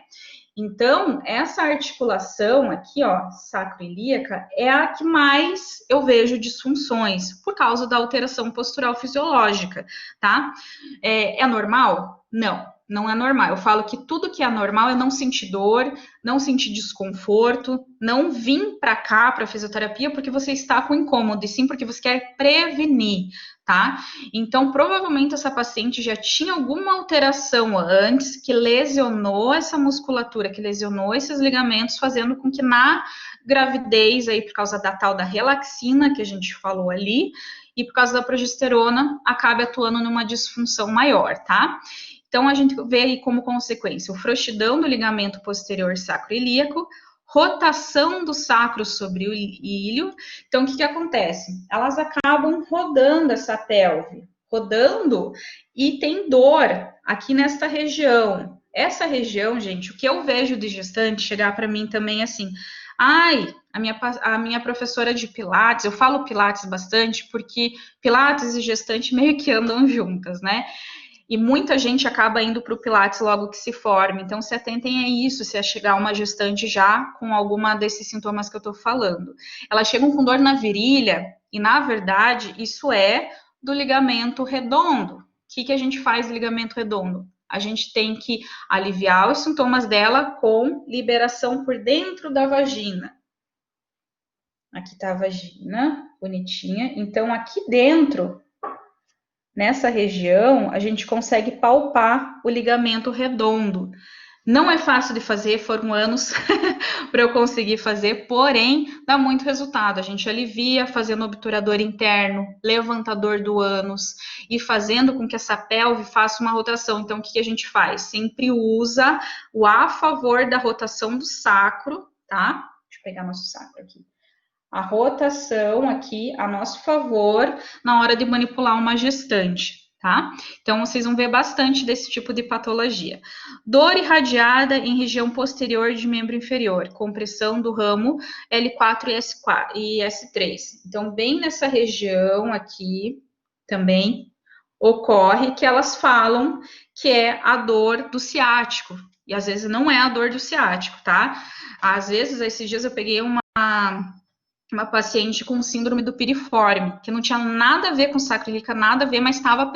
Então, essa articulação aqui, ó, sacroiliaca, é a que mais eu vejo disfunções, por causa da alteração postural fisiológica, tá? É normal? Não, não é normal. Eu falo que tudo que é normal é não sentir dor, não sentir desconforto, não vir para cá, para fisioterapia, porque você está com incômodo, e sim porque você quer prevenir, tá? Então, provavelmente essa paciente já tinha alguma alteração antes que lesionou essa musculatura, que lesionou esses ligamentos, fazendo com que na gravidez, aí por causa da tal da relaxina que a gente falou ali, e por causa da progesterona, acabe atuando numa disfunção maior, tá? Então, a gente vê aí como consequência o frouxidão do ligamento posterior sacroiliaco, rotação do sacro sobre o ilho. Então, o que acontece? Elas acabam rodando essa pelve, rodando e tem dor aqui nesta região. Essa região, gente, o que eu vejo de gestante chegar para mim também é assim, ai, a minha professora de Pilates, eu falo Pilates bastante porque Pilates e gestante meio que andam juntas, né? E muita gente acaba indo para o Pilates logo que se forma. Então, se atentem a isso, se chegar uma gestante já com alguma desses sintomas que eu estou falando. Elas chegam com dor na virilha, e na verdade, isso é do ligamento redondo. O que a gente faz no ligamento redondo? A gente tem que aliviar os sintomas dela com liberação por dentro da vagina. Aqui está a vagina, bonitinha. Então, aqui dentro, nessa região, a gente consegue palpar o ligamento redondo. Não é fácil de fazer, foram anos para eu conseguir fazer, porém, dá muito resultado. A gente alivia fazendo obturador interno, levantador do ânus e fazendo com que essa pelve faça uma rotação. Então, o que a gente faz? Sempre usa o a favor da rotação do sacro, tá? Deixa eu pegar nosso sacro aqui. a rotação aqui a nosso favor na hora de manipular uma gestante, tá? Então, vocês vão ver bastante desse tipo de patologia. Dor irradiada em região posterior de membro inferior, compressão do ramo L4 e S3. Então, bem nessa região aqui também ocorre que elas falam que é a dor do ciático, e às vezes não é a dor do ciático, tá? Às vezes, esses dias eu peguei uma paciente com síndrome do piriforme, que não tinha nada a ver com sacroiliaca, nada a ver, mas estava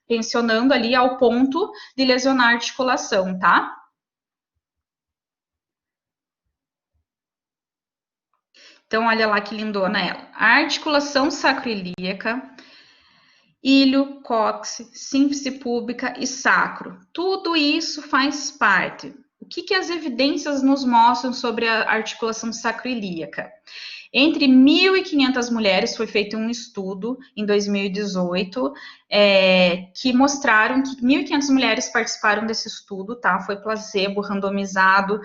pensionando ali ao ponto de lesionar a articulação, tá? Então, olha lá que lindona ela. A articulação sacroiliaca, ilho, cóccix, símfise púbica e sacro. Tudo isso faz parte. O que as evidências nos mostram sobre a articulação sacroiliaca? Entre 1.500 mulheres, foi feito um estudo em 2018, que mostraram que 1.500 mulheres participaram desse estudo, tá? Foi placebo, randomizado,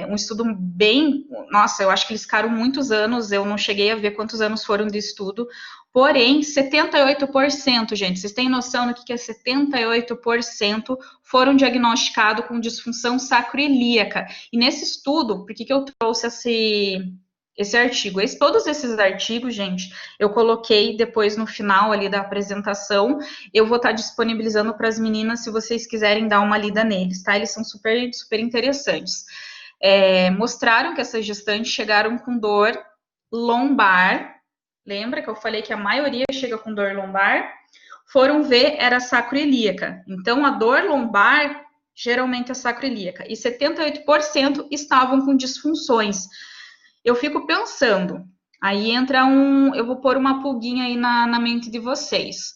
um estudo bem... Nossa, eu acho que eles ficaram muitos anos, eu não cheguei a ver quantos anos foram de estudo, porém, 78%, gente, vocês têm noção do que é 78%, foram diagnosticados com disfunção sacroiliaca. E nesse estudo, por que eu trouxe esse artigo? Todos esses artigos, gente, eu coloquei depois no final ali da apresentação, eu vou estar disponibilizando para as meninas, se vocês quiserem dar uma lida neles, tá? Eles são super, super interessantes. Mostraram que essas gestantes chegaram com dor lombar, lembra que eu falei que a maioria chega com dor lombar? Foram ver, era sacroiliaca. Então, a dor lombar geralmente é sacroiliaca. E 78% estavam com disfunções. Eu fico pensando, aí entra eu vou pôr uma pulguinha aí na mente de vocês.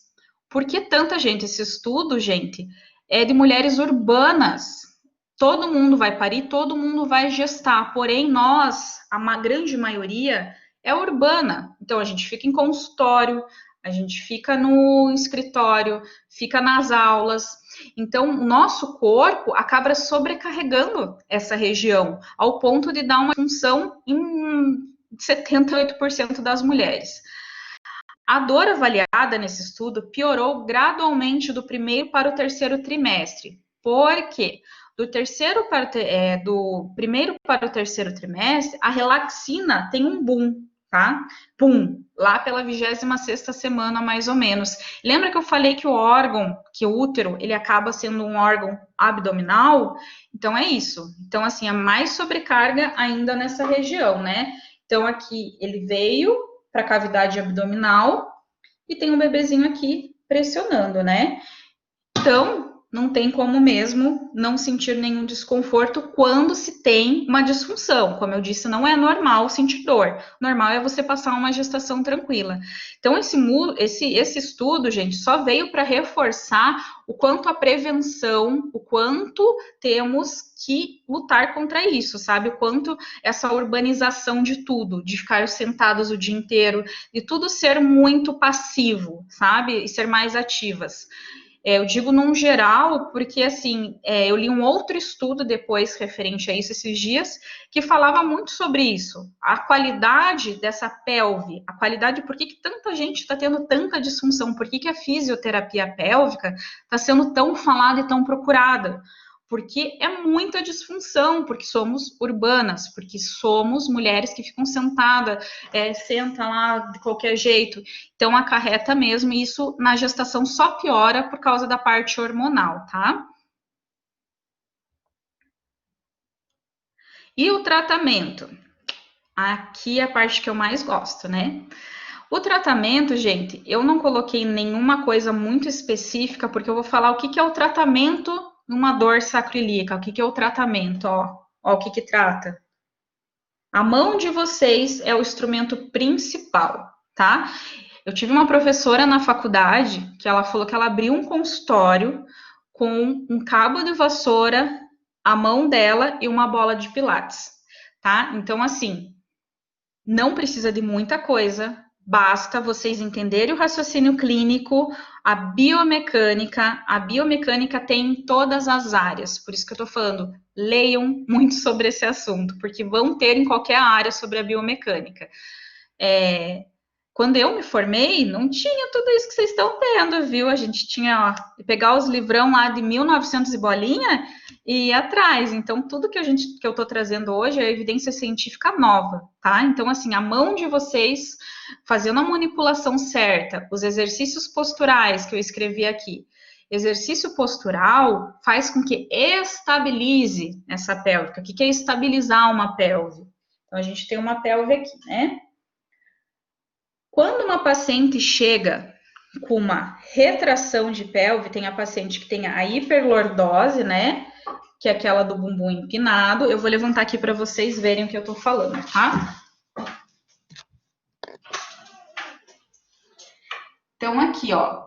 Por que tanta gente? Esse estudo, gente, é de mulheres urbanas. Todo mundo vai parir, todo mundo vai gestar, porém nós, a grande maioria, é urbana. Então a gente fica em consultório, a gente fica no escritório, fica nas aulas. Então o nosso corpo acaba sobrecarregando essa região, ao ponto de dar uma função em 78% das mulheres. A dor avaliada nesse estudo piorou gradualmente do primeiro para o terceiro trimestre. Por quê? Do primeiro para o terceiro trimestre, a relaxina tem um boom, tá? Boom, lá pela 26ª semana, mais ou menos. Lembra que eu falei que que o útero, ele acaba sendo um órgão abdominal? Então, é isso. Então, assim, é mais sobrecarga ainda nessa região, né? Então, aqui, ele veio para a cavidade abdominal e tem um bebezinho aqui pressionando, né? Então, não tem como mesmo não sentir nenhum desconforto quando se tem uma disfunção. Como eu disse, não é normal sentir dor. Normal é você passar uma gestação tranquila. Então, esse estudo, gente, só veio para reforçar o quanto a prevenção, o quanto temos que lutar contra isso, sabe? O quanto essa urbanização de tudo, de ficar sentados o dia inteiro, de tudo ser muito passivo, sabe? E ser mais ativas. Eu digo num geral, porque assim, eu li um outro estudo depois referente a isso esses dias, que falava muito sobre isso. A qualidade dessa pelve, a qualidade, por que tanta gente está tendo tanta disfunção, por que a fisioterapia pélvica está sendo tão falada e tão procurada? Porque é muita disfunção, porque somos urbanas, porque somos mulheres que ficam sentadas, senta lá de qualquer jeito. Então, acarreta mesmo, e isso na gestação só piora por causa da parte hormonal, tá? E o tratamento? Aqui é a parte que eu mais gosto, né? O tratamento, gente, eu não coloquei nenhuma coisa muito específica, porque eu vou falar o que é o tratamento numa dor sacroiliaca. O que é o tratamento, ó o que trata. A mão de vocês é o instrumento principal, tá? Eu tive uma professora na faculdade que ela falou que ela abriu um consultório com um cabo de vassoura, a mão dela e uma bola de pilates, tá? Então, assim, não precisa de muita coisa, basta vocês entenderem o raciocínio clínico, a biomecânica tem em todas as áreas, por isso que eu tô falando, leiam muito sobre esse assunto, porque vão ter em qualquer área sobre a biomecânica. Quando eu me formei, não tinha tudo isso que vocês estão tendo, viu? A gente tinha, ó, pegar os livrão lá de 1900 e bolinha e ir atrás. Então, tudo que eu estou trazendo hoje é evidência científica nova, tá? Então, assim, a mão de vocês fazendo a manipulação certa, os exercícios posturais que eu escrevi aqui. Exercício postural faz com que estabilize essa pélvica. O que é estabilizar uma pelve? Então, a gente tem uma pelve aqui, né? Quando uma paciente chega com uma retração de pelve, tem a paciente que tem a hiperlordose, né? Que é aquela do bumbum empinado. Eu vou levantar aqui para vocês verem o que eu tô falando, tá? Então, aqui, ó.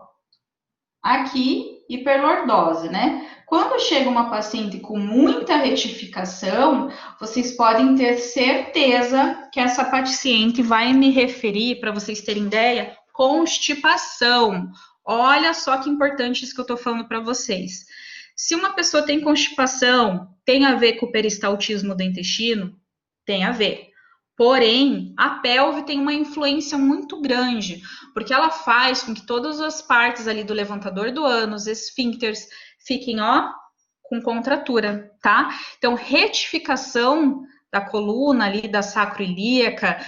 Aqui, hiperlordose, né? Quando chega uma paciente com muita retificação, vocês podem ter certeza que essa paciente vai me referir, para vocês terem ideia, constipação. Olha só que importante isso que eu estou falando para vocês. Se uma pessoa tem constipação, tem a ver com o peristaltismo do intestino? Tem a ver. Porém, a pelve tem uma influência muito grande, porque ela faz com que todas as partes ali do levantador do ânus, esfíncteres, fiquem, ó, com contratura, tá? Então, retificação da coluna ali, da sacroiliaca,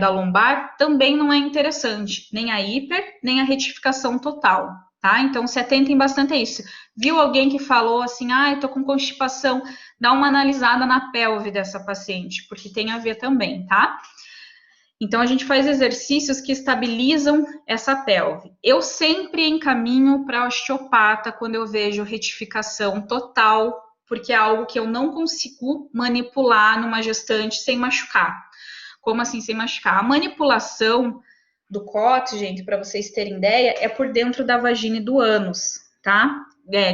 da lombar, também não é interessante, nem a hiper, nem a retificação total, tá? Então, se atentem bastante a isso. Viu alguém que falou assim, eu tô com constipação, dá uma analisada na pelve dessa paciente, porque tem a ver também, tá? Então, a gente faz exercícios que estabilizam essa pelve. Eu sempre encaminho para osteopata quando eu vejo retificação total, porque é algo que eu não consigo manipular numa gestante sem machucar. Como assim sem machucar? A manipulação do COT, gente, para vocês terem ideia, é por dentro da vagina e do ânus, tá?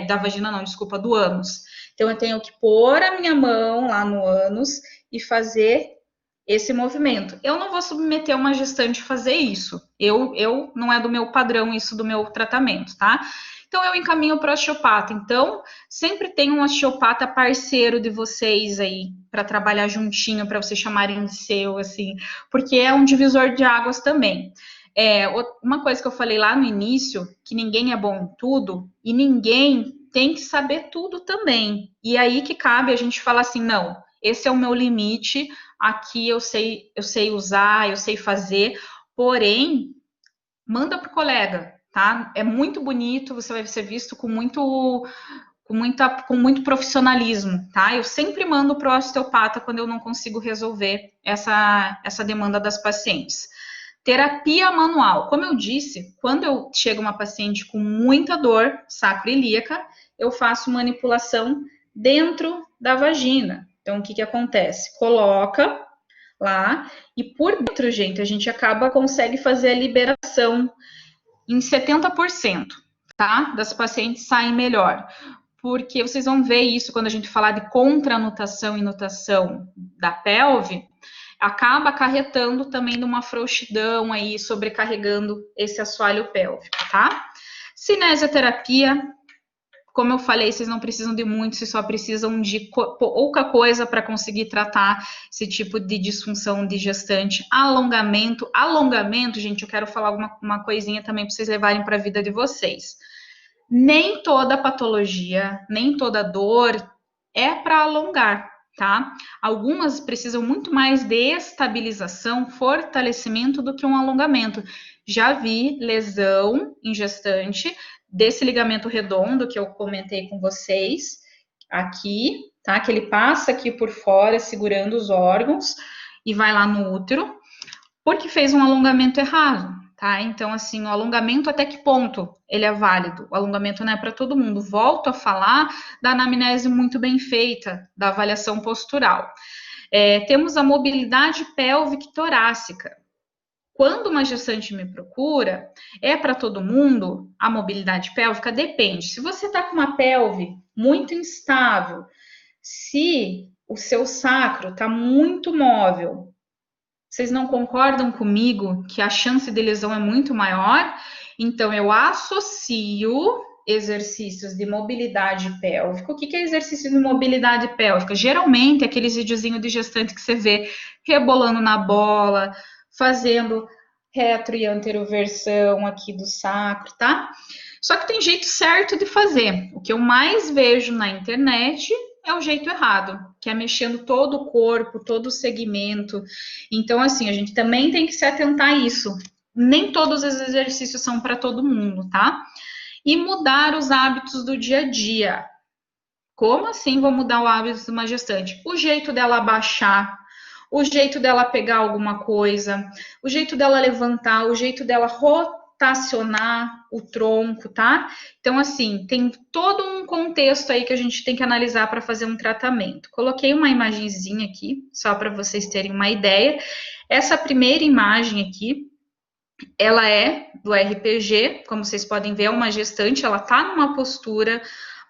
Da vagina não, desculpa, do ânus. Então, eu tenho que pôr a minha mão lá no ânus e fazer esse movimento. Eu não vou submeter uma gestante a fazer isso. Eu não é do meu padrão isso do meu tratamento, tá? Então eu encaminho para o osteopata. Então, sempre tem um osteopata parceiro de vocês aí para trabalhar juntinho, para vocês chamarem de seu, assim, porque é um divisor de águas também. Uma coisa que eu falei lá no início, que ninguém é bom em tudo e ninguém tem que saber tudo também. E aí que cabe a gente falar assim, não, esse é o meu limite, aqui eu sei usar, eu sei fazer, porém, manda pro colega, tá? É muito bonito, você vai ser visto com muito profissionalismo, tá? Eu sempre mando pro osteopata quando eu não consigo resolver essa demanda das pacientes. Terapia manual. Como eu disse, quando eu chego uma paciente com muita dor sacroiliaca, eu faço manipulação dentro da vagina. Então, o que acontece? Coloca lá e por dentro, gente, a gente consegue fazer a liberação em 70%, tá? Das pacientes saem melhor. Porque vocês vão ver isso quando a gente falar de contranutação e nutação da pelve, acaba acarretando também numa frouxidão aí, sobrecarregando esse assoalho pélvico, tá? Cinesioterapia, como eu falei, vocês não precisam de muito, vocês só precisam de pouca coisa para conseguir tratar esse tipo de disfunção de gestante. Alongamento, gente, eu quero falar uma coisinha também para vocês levarem para a vida de vocês. Nem toda patologia, nem toda dor é para alongar, tá? Algumas precisam muito mais de estabilização, fortalecimento do que um alongamento. Já vi lesão em gestante desse ligamento redondo que eu comentei com vocês aqui, tá? Que ele passa aqui por fora, segurando os órgãos e vai lá no útero, porque fez um alongamento errado, tá? Então, assim, o alongamento até que ponto ele é válido? O alongamento não é para todo mundo. Volto a falar da anamnese muito bem feita, da avaliação postural. Temos a mobilidade pélvica e torácica. Quando uma gestante me procura, é para todo mundo a mobilidade pélvica? Depende. Se você está com uma pelve muito instável, se o seu sacro está muito móvel, Vocês não concordam comigo que a chance de lesão é muito maior? Então, eu associo exercícios de mobilidade pélvica. O que é exercício de mobilidade pélvica? Geralmente, aqueles videozinhos de gestante que você vê rebolando na bola, fazendo retro e anteroversão aqui do sacro, tá? Só que tem jeito certo de fazer. O que eu mais vejo na internet é o jeito errado, que é mexendo todo o corpo, todo o segmento. Então, assim, a gente também tem que se atentar a isso. Nem todos os exercícios são para todo mundo, tá? E mudar os hábitos do dia a dia. Como assim vou mudar o hábito de uma gestante? O jeito dela abaixar, o jeito dela pegar alguma coisa, o jeito dela levantar, o jeito dela rotacionar o tronco, tá? Então, assim, tem todo um contexto aí que a gente tem que analisar para fazer um tratamento. Coloquei uma imagenzinha aqui, só para vocês terem uma ideia. Essa primeira imagem aqui, ela é do RPG, como vocês podem ver, é uma gestante, ela tá numa postura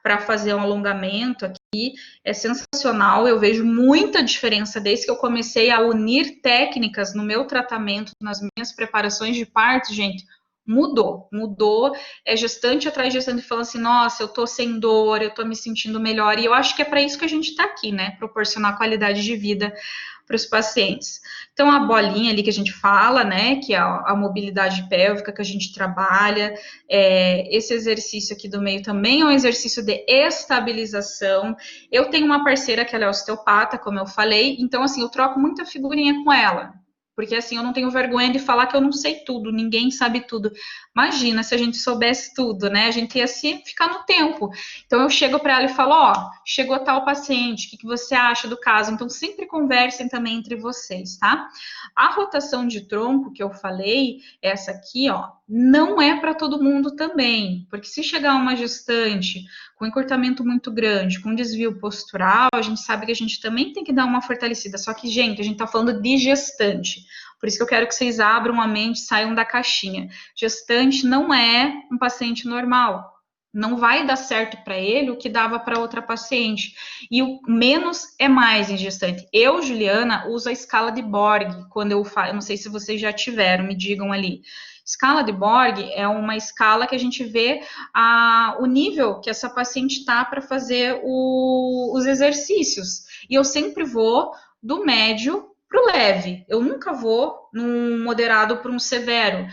para fazer um alongamento aqui, é sensacional, eu vejo muita diferença desde que eu comecei a unir técnicas no meu tratamento, nas minhas preparações de parto, gente, mudou, é gestante atrás de gestante falando assim, nossa, eu tô sem dor, eu tô me sentindo melhor, e eu acho que é para isso que a gente tá aqui, né, proporcionar qualidade de vida para os pacientes. Então, a bolinha ali que a gente fala, né, que é a mobilidade pélvica que a gente trabalha, esse exercício aqui do meio também é um exercício de estabilização. Eu tenho uma parceira que ela é osteopata, como eu falei, então, assim, eu troco muita figurinha com ela. Porque assim, eu não tenho vergonha de falar que eu não sei tudo, ninguém sabe tudo. Imagina se a gente soubesse tudo, né? A gente ia se ficar no tempo. Então eu chego para ela e falo, ó, chegou tal paciente, o que você acha do caso? Então sempre conversem também entre vocês, tá? A rotação de tronco que eu falei, essa aqui, ó, não é para todo mundo também, porque se chegar uma gestante com encurtamento muito grande, com desvio postural, a gente sabe que a gente também tem que dar uma fortalecida. Só que, gente, a gente tá falando de gestante. Por isso que eu quero que vocês abram a mente, saiam da caixinha. Gestante não é um paciente normal. Não vai dar certo para ele o que dava para outra paciente. E o menos é mais em gestante. Eu, Juliana, uso a escala de Borg quando eu faço. Não sei se vocês já tiveram, me digam ali. Escala de Borg é uma escala que a gente vê o nível que essa paciente está para fazer os exercícios. E eu sempre vou do médio para o leve. Eu nunca vou num moderado para um severo.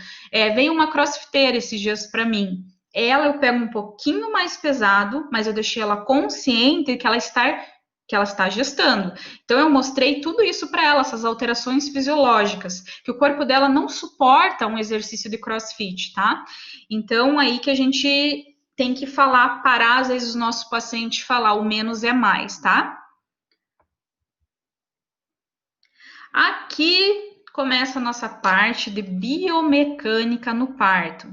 Veio uma crossfiteira esses dias para mim. Ela eu pego um pouquinho mais pesado, mas eu deixei ela consciente que ela está gestando. Então eu mostrei tudo isso para ela, essas alterações fisiológicas, que o corpo dela não suporta um exercício de CrossFit, tá? Então aí que a gente tem que falar, parar às vezes o nosso paciente falar o menos é mais, tá? Aqui começa a nossa parte de biomecânica no parto.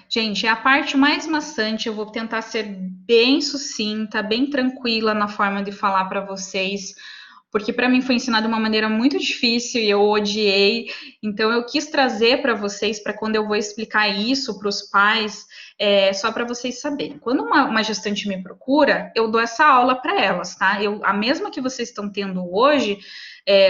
Gente, é a parte mais maçante, eu vou tentar ser bem sucinta, bem tranquila na forma de falar para vocês, porque para mim foi ensinado de uma maneira muito difícil e eu odiei. Então eu quis trazer para vocês, para quando eu vou explicar isso para os pais, só para vocês saberem. Quando uma gestante me procura, eu dou essa aula para elas, tá? A mesma que vocês estão tendo hoje,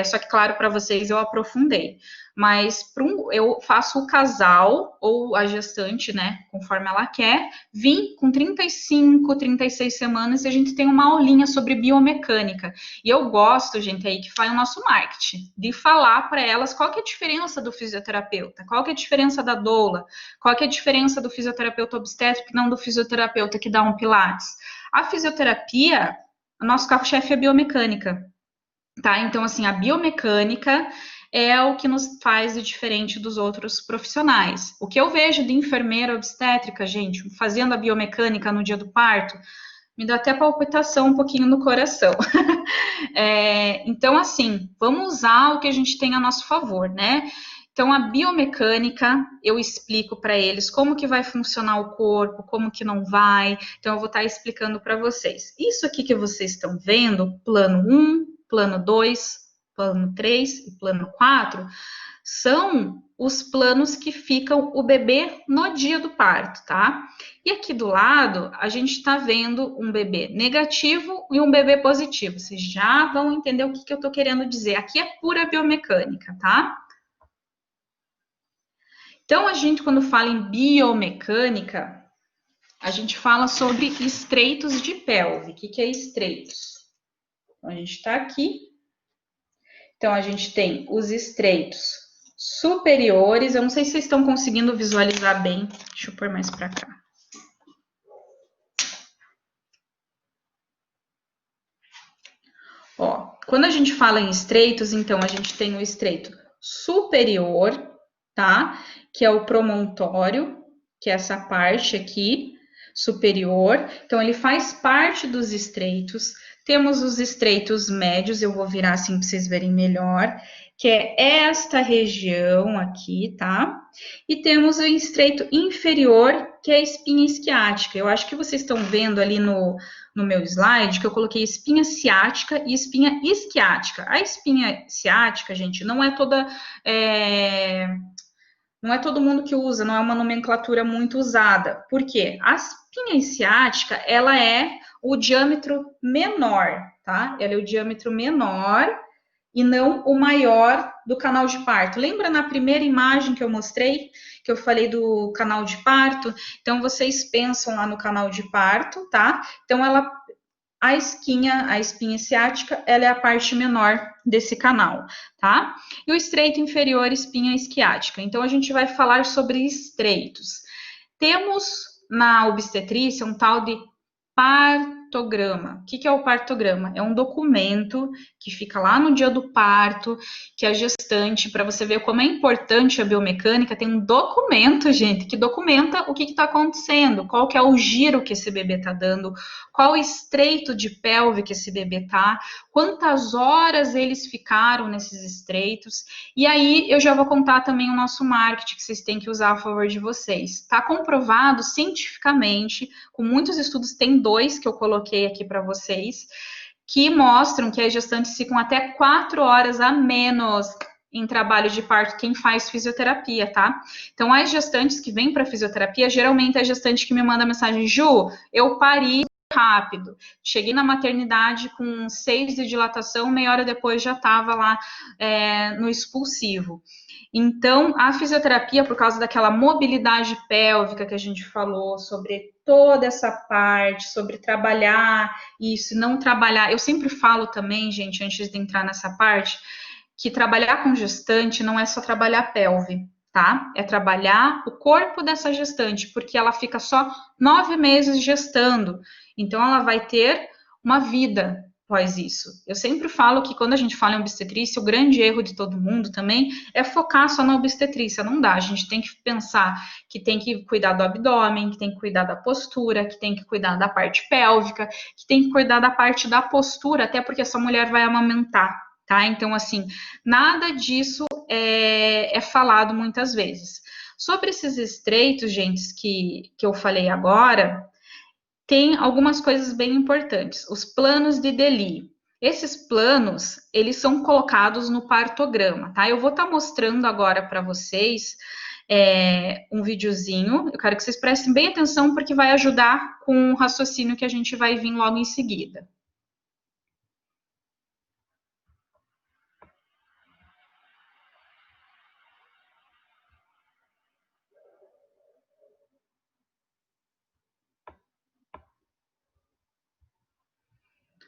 só que, claro, para vocês eu aprofundei. Mas eu faço o casal ou a gestante, né, conforme ela quer, vir com 35, 36 semanas e a gente tem uma aulinha sobre biomecânica. E eu gosto, gente, aí que faz o nosso marketing, de falar para elas qual que é a diferença do fisioterapeuta, qual que é a diferença da doula, qual que é a diferença do fisioterapeuta obstétrico e não do fisioterapeuta que dá um pilates. A fisioterapia, o nosso carro-chefe é a biomecânica. Tá? Então, assim, a biomecânica é o que nos faz de diferente dos outros profissionais. O que eu vejo de enfermeira obstétrica, gente, fazendo a biomecânica no dia do parto, me dá até palpitação um pouquinho no coração. Então, assim, vamos usar o que a gente tem a nosso favor, né? Então, a biomecânica, eu explico para eles como que vai funcionar o corpo, como que não vai. Então, eu vou estar explicando para vocês. Isso aqui que vocês estão vendo, plano 1, plano 2, plano 3 e plano 4, são os planos que ficam o bebê no dia do parto, tá? E aqui do lado, a gente está vendo um bebê negativo e um bebê positivo. Vocês já vão entender o que eu estou querendo dizer. Aqui é pura biomecânica, tá? Então, a gente, quando fala em biomecânica, a gente fala sobre estreitos de pelve. O que é estreitos? Então, a gente está aqui. Então, a gente tem os estreitos superiores. Eu não sei se vocês estão conseguindo visualizar bem. Deixa eu pôr mais para cá. Ó, quando a gente fala em estreitos, então a gente tem o estreito superior, tá? Que é o promontório, que é essa parte aqui superior. Então, ele faz parte dos estreitos. Temos os estreitos médios, eu vou virar assim para vocês verem melhor, que é esta região aqui, tá? E temos o estreito inferior, que é a espinha isquiática. Eu acho que vocês estão vendo ali no meu slide que eu coloquei espinha ciática e espinha isquiática. A espinha ciática, gente, não é toda. Não é todo mundo que usa, não é uma nomenclatura muito usada. Por quê? A espinha ciática, ela é o diâmetro menor, tá? Ela é o diâmetro menor e não o maior do canal de parto. Lembra na primeira imagem que eu mostrei, que eu falei do canal de parto? Então, vocês pensam lá no canal de parto, tá? Então, a espinha ciática, ela é a parte menor desse canal, tá? E o estreito inferior, espinha isquiática. Então, a gente vai falar sobre estreitos. Temos na obstetrícia um tal de partograma. O que é o partograma? É um documento que fica lá no dia do parto, que a gestante, para você ver como é importante a biomecânica, tem um documento, gente, que documenta o que está acontecendo, qual que é o giro que esse bebê está dando, qual o estreito de pelve que esse bebê está, quantas horas eles ficaram nesses estreitos. E aí eu já vou contar também o nosso marketing que vocês têm que usar a favor de vocês. Está comprovado cientificamente, com muitos estudos, tem 2 que eu coloquei aqui para vocês, que mostram que as gestantes ficam até 4 horas a menos em trabalho de parto, quem faz fisioterapia, tá? Então, as gestantes que vêm para fisioterapia, geralmente é a gestante que me manda mensagem: Ju, eu pari rápido, cheguei na maternidade com 6 de dilatação, meia hora depois já estava lá no expulsivo. Então, a fisioterapia, por causa daquela mobilidade pélvica que a gente falou, sobre toda essa parte, sobre trabalhar isso, não trabalhar. Eu sempre falo também, gente, antes de entrar nessa parte, que trabalhar com gestante não é só trabalhar pelve, tá? É trabalhar o corpo dessa gestante, porque ela fica só 9 meses gestando. Então, ela vai ter uma vida após isso. Eu sempre falo que quando a gente fala em obstetrícia, o grande erro de todo mundo também é focar só na obstetrícia. Não dá, a gente tem que pensar que tem que cuidar do abdômen, que tem que cuidar da postura, que tem que cuidar da parte pélvica, que tem que cuidar da parte da postura, até porque essa mulher vai amamentar, tá? Então, assim, nada disso é falado muitas vezes. Sobre esses estreitos, gente, que eu falei agora, tem algumas coisas bem importantes. Os planos de Deli. Esses planos, eles são colocados no partograma, tá? Eu vou estar mostrando agora para vocês um videozinho. Eu quero que vocês prestem bem atenção, porque vai ajudar com o raciocínio que a gente vai vir logo em seguida.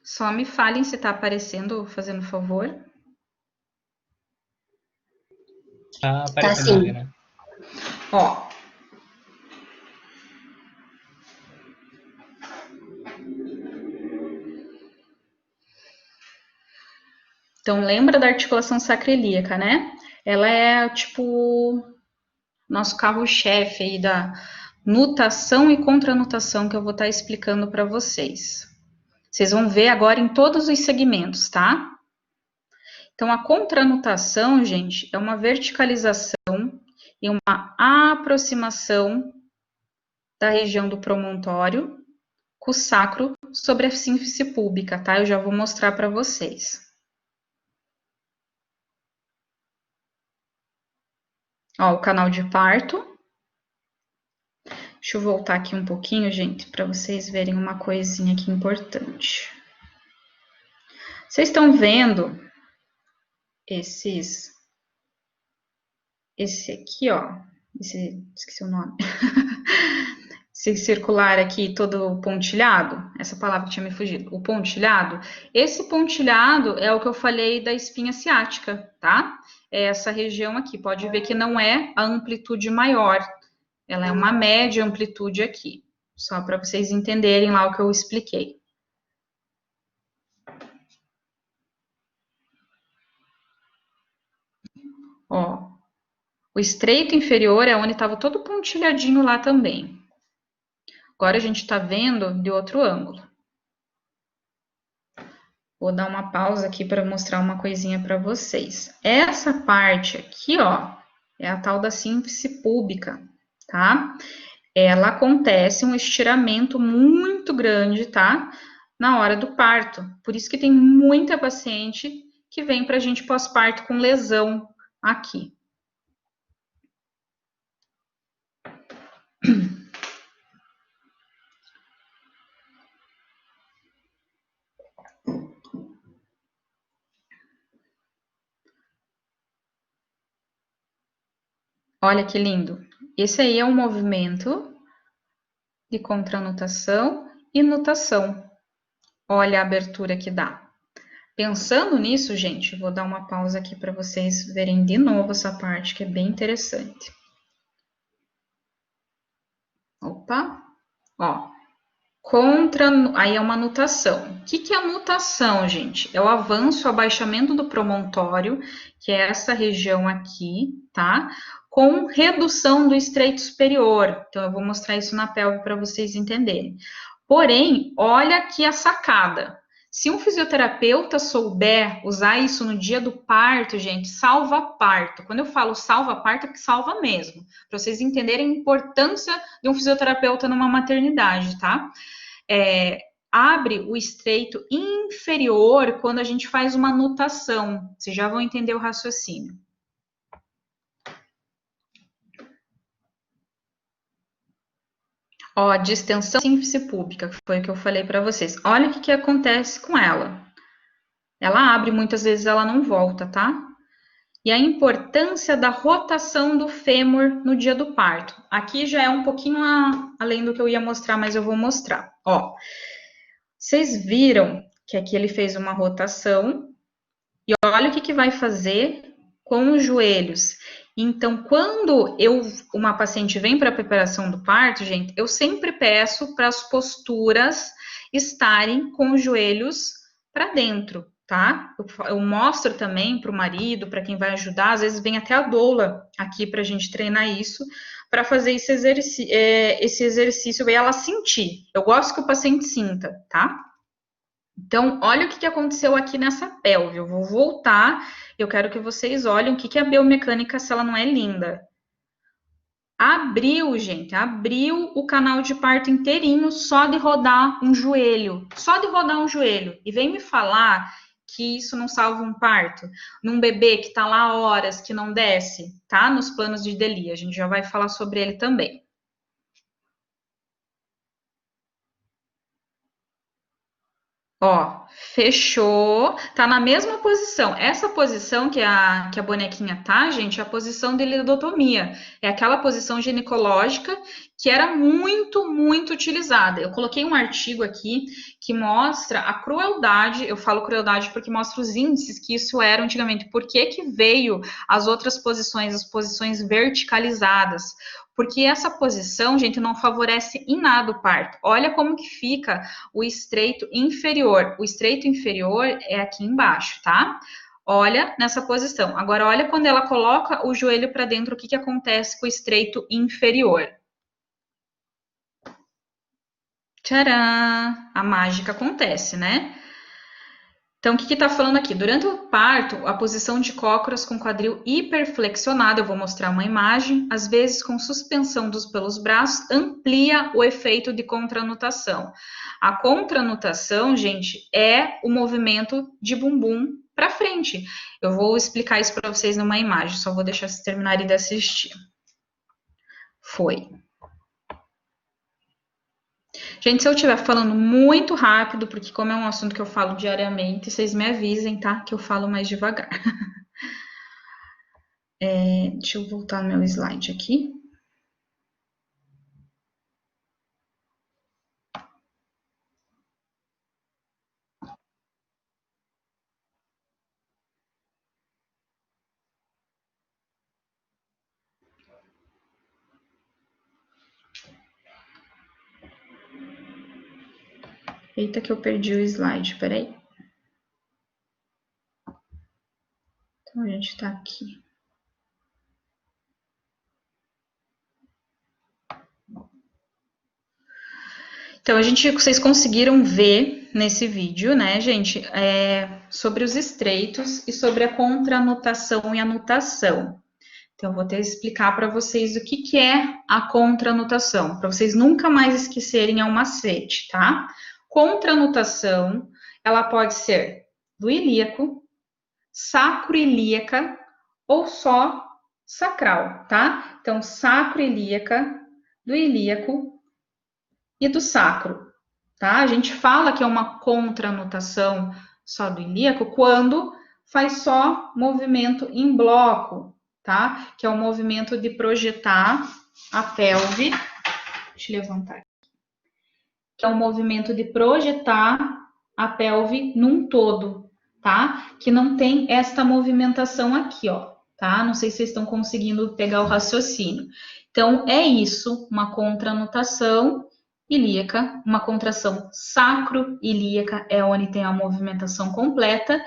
Só me falem se está aparecendo, fazendo favor. Tá aparecendo, Marina. Ó. Então, lembra da articulação sacroiliaca, né? Ela é, tipo, nosso carro-chefe aí da nutação e contranutação que eu vou estar explicando para vocês. Vocês vão ver agora em todos os segmentos, tá? Então, a contranutação, gente, é uma verticalização e uma aproximação da região do promontório com o sacro sobre a sínfice púbica, tá? Eu já vou mostrar para vocês. Ó, o canal de parto. Deixa eu voltar aqui um pouquinho, gente, para vocês verem uma coisinha aqui importante. Vocês estão vendo esse aqui, ó, esqueci o nome. Esse circular aqui todo pontilhado, essa palavra que tinha me fugido, o pontilhado, esse pontilhado é o que eu falei da espinha ciática, tá? É essa região aqui, pode ver que não é a amplitude maior, ela é uma média amplitude aqui, só para vocês entenderem lá o que eu expliquei. Ó, o estreito inferior é onde estava todo pontilhadinho lá também. Agora a gente está vendo de outro ângulo. Vou dar uma pausa aqui para mostrar uma coisinha para vocês. Essa parte aqui, ó, é a tal da síntese púbica, tá? Ela acontece um estiramento muito grande, tá? Na hora do parto. Por isso que tem muita paciente que vem pra gente pós-parto com lesão aqui. Olha que lindo. Esse aí é um movimento de contranutação e nutação. Olha a abertura que dá. Pensando nisso, gente, vou dar uma pausa aqui para vocês verem de novo essa parte que é bem interessante. Opa, ó. Aí é uma nutação. O que é a nutação, gente? É o avanço, o abaixamento do promontório, que é essa região aqui, tá? Com redução do estreito superior. Então, eu vou mostrar isso na pelve para vocês entenderem. Porém, olha aqui a sacada. Se um fisioterapeuta souber usar isso no dia do parto, gente, salva parto. Quando eu falo salva parto, é que salva mesmo. Para vocês entenderem a importância de um fisioterapeuta numa maternidade, tá? Abre o estreito inferior quando a gente faz uma nutação. Vocês já vão entender o raciocínio. Ó, a distensão síntese pública, que foi o que eu falei para vocês. Olha o que acontece com ela. Ela abre, muitas vezes ela não volta, tá? E a importância da rotação do fêmur no dia do parto. Aqui já é um pouquinho além do que eu ia mostrar, mas eu vou mostrar. Ó, vocês viram que aqui ele fez uma rotação e olha o que vai fazer com os joelhos. Então, quando uma paciente vem para a preparação do parto, gente, eu sempre peço para as posturas estarem com os joelhos para dentro, tá? Eu mostro também para o marido, para quem vai ajudar, às vezes vem até a doula aqui para a gente treinar isso, para fazer esse exercício e ela sentir. Eu gosto que o paciente sinta, tá? Então, olha o que aconteceu aqui nessa pelve. Eu vou voltar, eu quero que vocês olhem o que é a biomecânica se ela não é linda. Abriu, gente, abriu o canal de parto inteirinho só de rodar um joelho. Só de rodar um joelho. E vem me falar que isso não salva um parto. Num bebê que tá lá horas, que não desce, tá? Nos planos de DELI. A gente já vai falar sobre ele também. Ó, fechou, tá na mesma posição. Essa posição que a bonequinha tá, gente, é a posição de lidotomia. É aquela posição ginecológica que era muito, muito utilizada. Eu coloquei um artigo aqui que mostra a crueldade, eu falo crueldade porque mostra os índices que isso era antigamente. Por que veio as outras posições, as posições verticalizadas? Porque essa posição, gente, não favorece em nada o parto. Olha como que fica o estreito inferior. O estreito inferior é aqui embaixo, tá? Olha nessa posição. Agora, olha quando ela coloca o joelho para dentro, o que acontece com o estreito inferior. Tcharam! A mágica acontece, né? Então, o que está falando aqui? Durante o parto, a posição de cócoras com quadril hiperflexionado, eu vou mostrar uma imagem, às vezes com suspensão pelos braços, amplia o efeito de contranutação. A contranutação, gente, é o movimento de bumbum para frente. Eu vou explicar isso para vocês numa imagem, só vou deixar vocês terminarem de assistir. Foi. Gente, se eu estiver falando muito rápido, porque como é um assunto que eu falo diariamente, vocês me avisem, tá? Que eu falo mais devagar. Deixa eu voltar no meu slide aqui. Eita que eu perdi o slide, peraí. Então, a gente tá aqui. Então, vocês conseguiram ver nesse vídeo, né, gente, sobre os estreitos e sobre a contranotação e anotação. Então, eu vou ter que explicar para vocês o que é a contranotação, para vocês nunca mais esquecerem, é um macete, tá? Contranotação, ela pode ser do ilíaco, sacroilíaca ou só sacral, tá? Então, sacroilíaca, do ilíaco e do sacro, tá? A gente fala que é uma contranotação só do ilíaco quando faz só movimento em bloco, tá? Que é o movimento de projetar a pelve. Deixa eu levantar aqui. Que é o movimento de projetar a pelve num todo, tá? Que não tem esta movimentação aqui, ó, tá? Não sei se vocês estão conseguindo pegar o raciocínio. Então, é isso, uma contranotação ilíaca, uma contração sacro-ilíaca é onde tem a movimentação completa,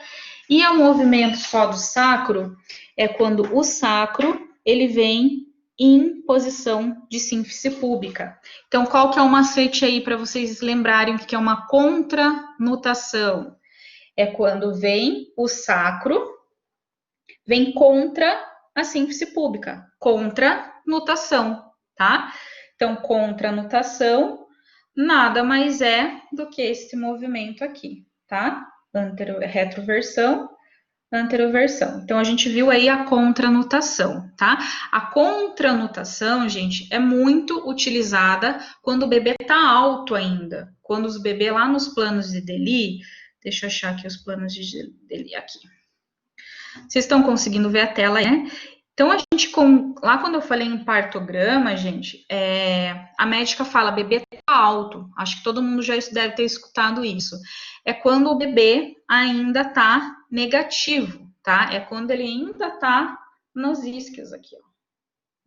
e o movimento só do sacro é quando o sacro, ele vem em posição de sínfise púbica. Então, qual que é o macete aí para vocês lembrarem o que é uma contranotação? É quando vem o sacro, vem contra a sínfise púbica, contranotação, tá? Então, contranotação nada mais é do que esse movimento aqui, tá? Retroversão, anteroversão. Então, a gente viu aí a contranotação, tá? A contranotação, gente, é muito utilizada quando o bebê tá alto ainda. Quando os bebês lá nos planos de Deli, deixa eu achar aqui os planos de Deli aqui. Vocês estão conseguindo ver a tela, né? Então, lá quando eu falei em partograma, gente, a médica fala, bebê tá alto. Acho que todo mundo já deve ter escutado isso. É quando o bebê ainda tá negativo, tá? É quando ele ainda tá nos isquios aqui, ó.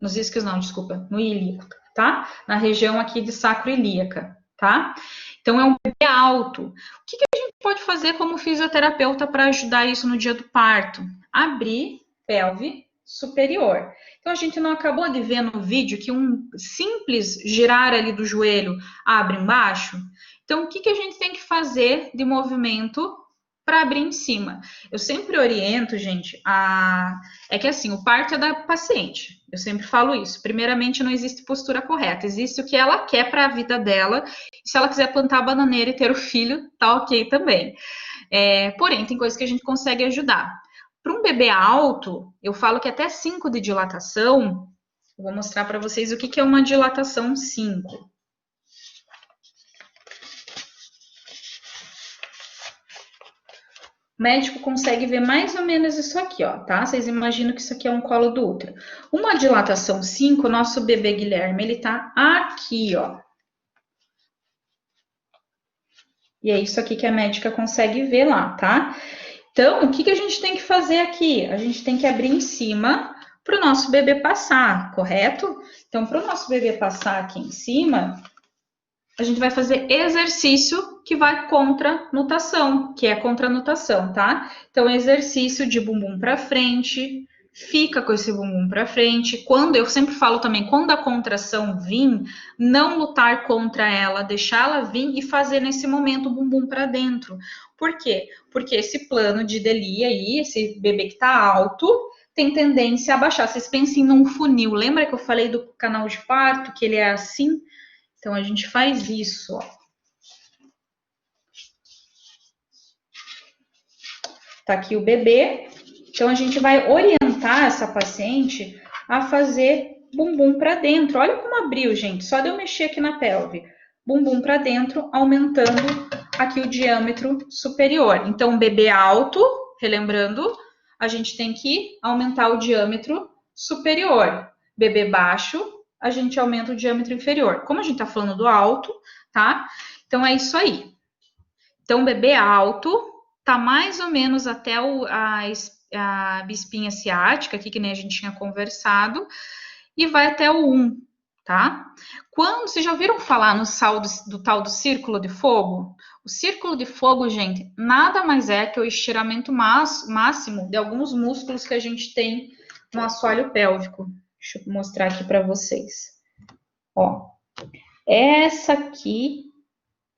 Nos isquios não, desculpa, no ilíaco, tá? Na região aqui de sacroilíaca, tá? Então, é um bebê alto. O que a gente pode fazer como fisioterapeuta para ajudar isso no dia do parto? Abrir pelve superior. Então, a gente não acabou de ver no vídeo que um simples girar ali do joelho abre embaixo? Então, o que a gente tem que fazer de movimento para abrir em cima? Eu sempre oriento, gente, é que assim, o parto é da paciente. Eu sempre falo isso. Primeiramente, não existe postura correta. Existe o que ela quer para a vida dela. E se ela quiser plantar a bananeira e ter o filho, tá ok também. Porém, tem coisas que a gente consegue ajudar. Para um bebê alto, eu falo que até 5 de dilatação, eu vou mostrar para vocês o que é uma dilatação 5. O médico consegue ver mais ou menos isso aqui, ó, tá? Vocês imaginam que isso aqui é um colo do útero. Uma dilatação 5, nosso bebê Guilherme, ele tá aqui, ó. E é isso aqui que a médica consegue ver lá, tá? Então, o que a gente tem que fazer aqui? A gente tem que abrir em cima para o nosso bebê passar, correto? Então, para o nosso bebê passar aqui em cima, a gente vai fazer exercício que vai contra nutação, que é contranotação, tá? Então, exercício de bumbum para frente, fica com esse bumbum para frente. Eu sempre falo também, quando a contração vir, não lutar contra ela, deixar ela vir e fazer nesse momento o bumbum para dentro. Por quê? Porque esse plano de Deli aí, esse bebê que tá alto, tem tendência a baixar. Vocês pensem num funil. Lembra que eu falei do canal de parto, que ele é assim? Então, a gente faz isso, ó. Tá aqui o bebê. Então, a gente vai orientar essa paciente a fazer bumbum para dentro. Olha como abriu, gente. Só de eu mexer aqui na pelve. Bumbum para dentro, aumentando aqui o diâmetro superior. Então, bebê alto, relembrando, a gente tem que aumentar o diâmetro superior. Bebê baixo, a gente aumenta o diâmetro inferior. Como a gente tá falando do alto, tá? Então, é isso aí. Então, bebê alto, tá mais ou menos até a bispinha ciática, aqui que nem a gente tinha conversado, e vai até o 1, tá? Quando vocês já ouviram falar no do tal do círculo de fogo? O círculo de fogo, gente, nada mais é que o estiramento máximo de alguns músculos que a gente tem no assoalho pélvico. Deixa eu mostrar aqui para vocês. Ó, essa aqui,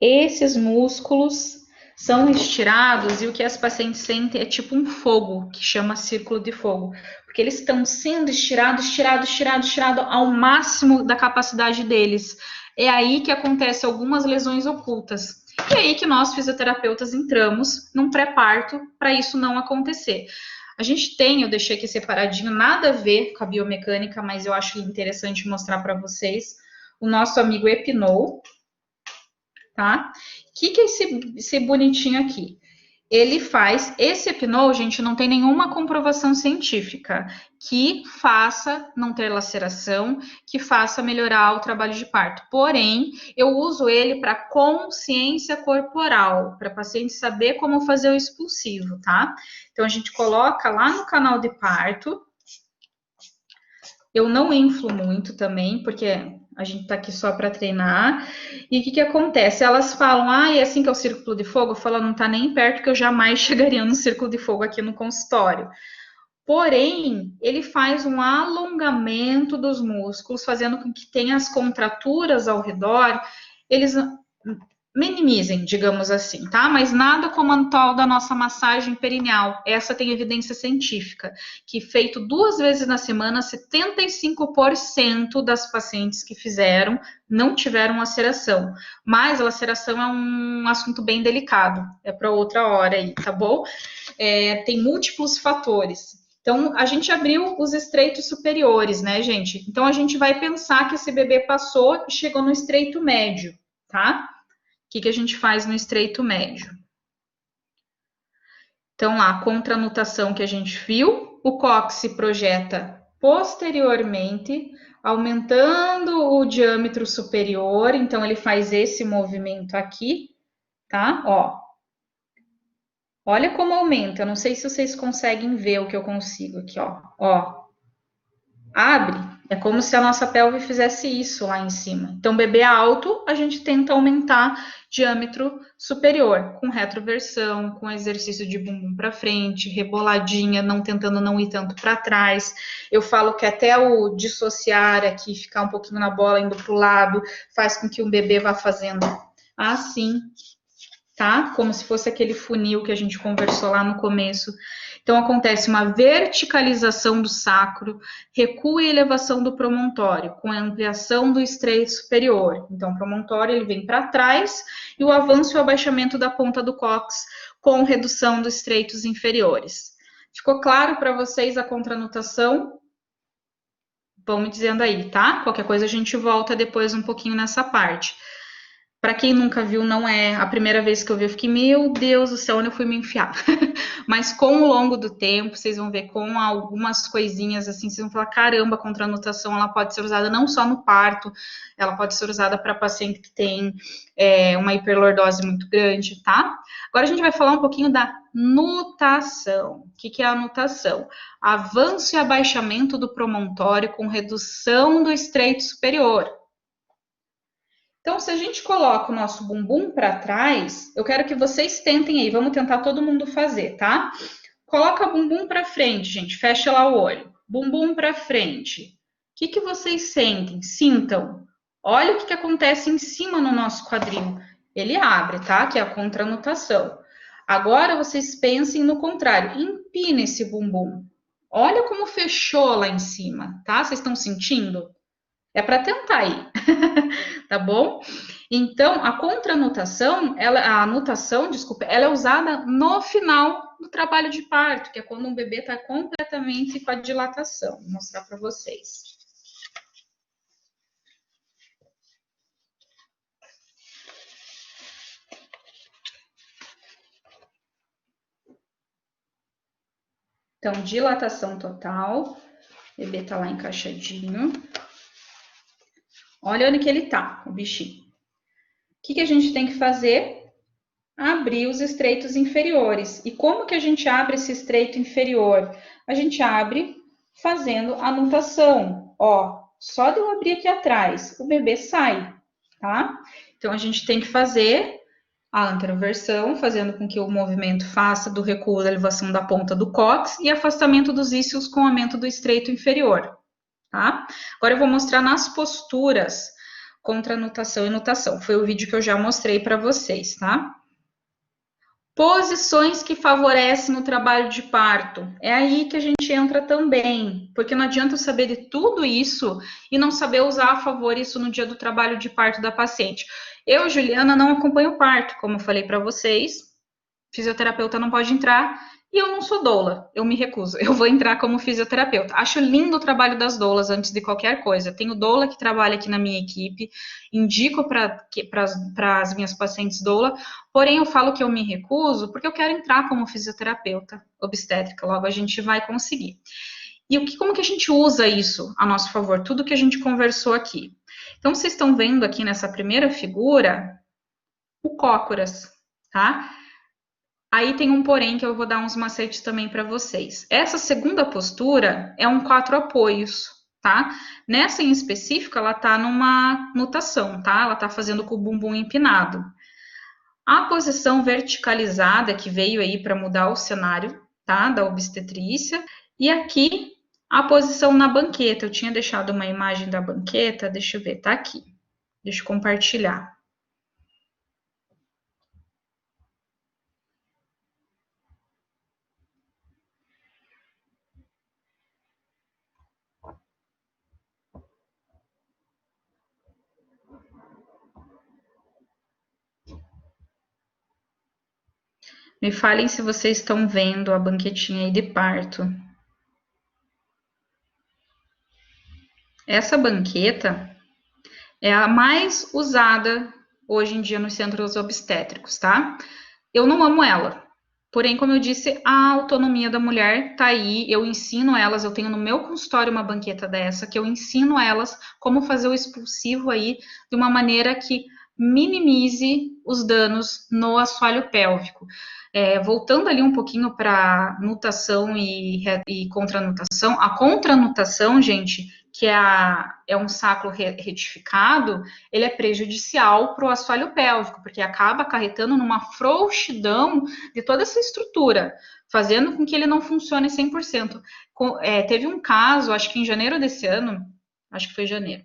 esses músculos são estirados e o que as pacientes sentem é tipo um fogo, que chama círculo de fogo, porque eles estão sendo estirados ao máximo da capacidade deles. É aí que acontece algumas lesões ocultas. E é aí que nós, fisioterapeutas, entramos num pré-parto para isso não acontecer. A gente tem, eu deixei aqui separadinho, nada a ver com a biomecânica, mas eu acho interessante mostrar para vocês, o nosso amigo Epinol, tá? O que é esse bonitinho aqui? Ele faz, esse Epinol, gente, não tem nenhuma comprovação científica que faça não ter laceração, que faça melhorar o trabalho de parto. Porém, eu uso ele para consciência corporal, para paciente saber como fazer o expulsivo, tá? Então, a gente coloca lá no canal de parto. Eu não inflo muito também, porque a gente tá aqui só para treinar. E o que acontece? Elas falam, é assim que é o círculo de fogo? Eu falo, não tá nem perto, que eu jamais chegaria no círculo de fogo aqui no consultório. Porém, ele faz um alongamento dos músculos, fazendo com que tenha as contraturas ao redor, eles minimizem, digamos assim, tá? Mas nada como a tal da nossa massagem perineal. Essa tem evidência científica, que feito 2 vezes na semana, 75% das pacientes que fizeram não tiveram laceração. Mas a laceração é um assunto bem delicado, é para outra hora aí, tá bom? Tem múltiplos fatores. Então, a gente abriu os estreitos superiores, né, gente? Então, a gente vai pensar que esse bebê passou e chegou no estreito médio, tá? O que a gente faz no estreito médio? Então, lá, a contranutação que a gente viu, o cóccix se projeta posteriormente, aumentando o diâmetro superior, então ele faz esse movimento aqui, tá? Ó. Olha como aumenta, eu não sei se vocês conseguem ver o que eu consigo aqui, ó. Ó. Abre, é como se a nossa pelve fizesse isso lá em cima. Então, bebê alto, a gente tenta aumentar diâmetro superior, com retroversão, com exercício de bumbum para frente, reboladinha, não tentando não ir tanto para trás. Eu falo que até o dissociar aqui, ficar um pouquinho na bola indo para o lado, faz com que o bebê vá fazendo assim, tá? Como se fosse aquele funil que a gente conversou lá no começo. Então, acontece uma verticalização do sacro, recuo e elevação do promontório, com a ampliação do estreito superior. Então, o promontório ele vem para trás e o avanço e o abaixamento da ponta do cóccix, com redução dos estreitos inferiores. Ficou claro para vocês a contranutação? Vão me dizendo aí, tá? Qualquer coisa a gente volta depois um pouquinho nessa parte. Para quem nunca viu, não é a primeira vez que eu vi, eu fiquei, meu Deus do céu, onde eu fui me enfiar? Mas com o longo do tempo, vocês vão ver com algumas coisinhas assim, vocês vão falar, caramba, a contranutação, ela pode ser usada não só no parto, ela pode ser usada para paciente que tem uma hiperlordose muito grande, tá? Agora a gente vai falar um pouquinho da nutação. O que é a nutação? Avanço e abaixamento do promontório com redução do estreito superior. Então, se a gente coloca o nosso bumbum para trás, eu quero que vocês tentem aí, vamos tentar todo mundo fazer, tá? Coloca o bumbum para frente, gente, fecha lá o olho. Bumbum para frente. O que vocês sentem? Sintam. Olha o que acontece em cima no nosso quadril. Ele abre, tá? Que é a contranutação. Agora, vocês pensem no contrário. Empina esse bumbum. Olha como fechou lá em cima, tá? Vocês estão sentindo? É para tentar aí, tá bom? Então, a contranutação, a nutação, desculpa, ela é usada no final do trabalho de parto, que é quando um bebê está completamente com a dilatação. Vou mostrar para vocês. Então, dilatação total, o bebê tá lá encaixadinho. Olha onde que ele tá, o bichinho. O que a gente tem que fazer? Abrir os estreitos inferiores. E como que a gente abre esse estreito inferior? A gente abre fazendo a nutação, ó, Só de eu abrir aqui atrás, o bebê sai, tá? Então, a gente tem que fazer a anteroversão, fazendo com que o movimento faça do recuo da elevação da ponta do cóccix e afastamento dos isquios com aumento do estreito inferior, tá? Agora eu vou mostrar nas posturas contra nutação e nutação. Foi o vídeo que eu já mostrei para vocês, tá? Posições que favorecem o trabalho de parto. É aí que a gente entra também, porque não adianta eu saber de tudo isso e não saber usar a favor isso no dia do trabalho de parto da paciente. Eu, Juliana, não acompanho o parto, como eu falei para vocês. Fisioterapeuta não pode entrar e eu não sou doula, eu me recuso. Eu vou entrar como fisioterapeuta. Acho lindo o trabalho das doulas antes de qualquer coisa. Tenho doula que trabalha aqui na minha equipe, indico para as minhas pacientes doula, porém eu falo que eu me recuso porque eu quero entrar como fisioterapeuta obstétrica. Logo a gente vai conseguir. E como que a gente usa isso a nosso favor? Tudo que a gente conversou aqui. Então, vocês estão vendo aqui nessa primeira figura o cócoras, tá? Aí tem um porém que eu vou dar uns macetes também para vocês. Essa segunda postura é um 4 apoios, tá? Nessa em específico, ela tá numa nutação, tá? Ela tá fazendo com o bumbum empinado. A posição verticalizada que veio aí para mudar o cenário, tá? Da obstetrícia. E aqui a posição na banqueta. Eu tinha deixado uma imagem da banqueta, deixa eu ver, tá aqui. Deixa eu compartilhar. Me falem se vocês estão vendo a banquetinha aí de parto. Essa banqueta é a mais usada hoje em dia nos centros obstétricos, tá? Eu não amo ela. Porém, como eu disse, a autonomia da mulher tá aí, eu ensino elas, eu tenho no meu consultório uma banqueta dessa, que eu ensino elas como fazer o expulsivo aí de uma maneira que minimize os danos no assoalho pélvico. Voltando ali um pouquinho para nutação e contranutação, a contranutação, gente, que é um sacro retificado, ele é prejudicial para o assoalho pélvico, porque acaba acarretando numa frouxidão de toda essa estrutura, fazendo com que ele não funcione 100%. Teve um caso, acho que em janeiro desse ano, acho que foi janeiro,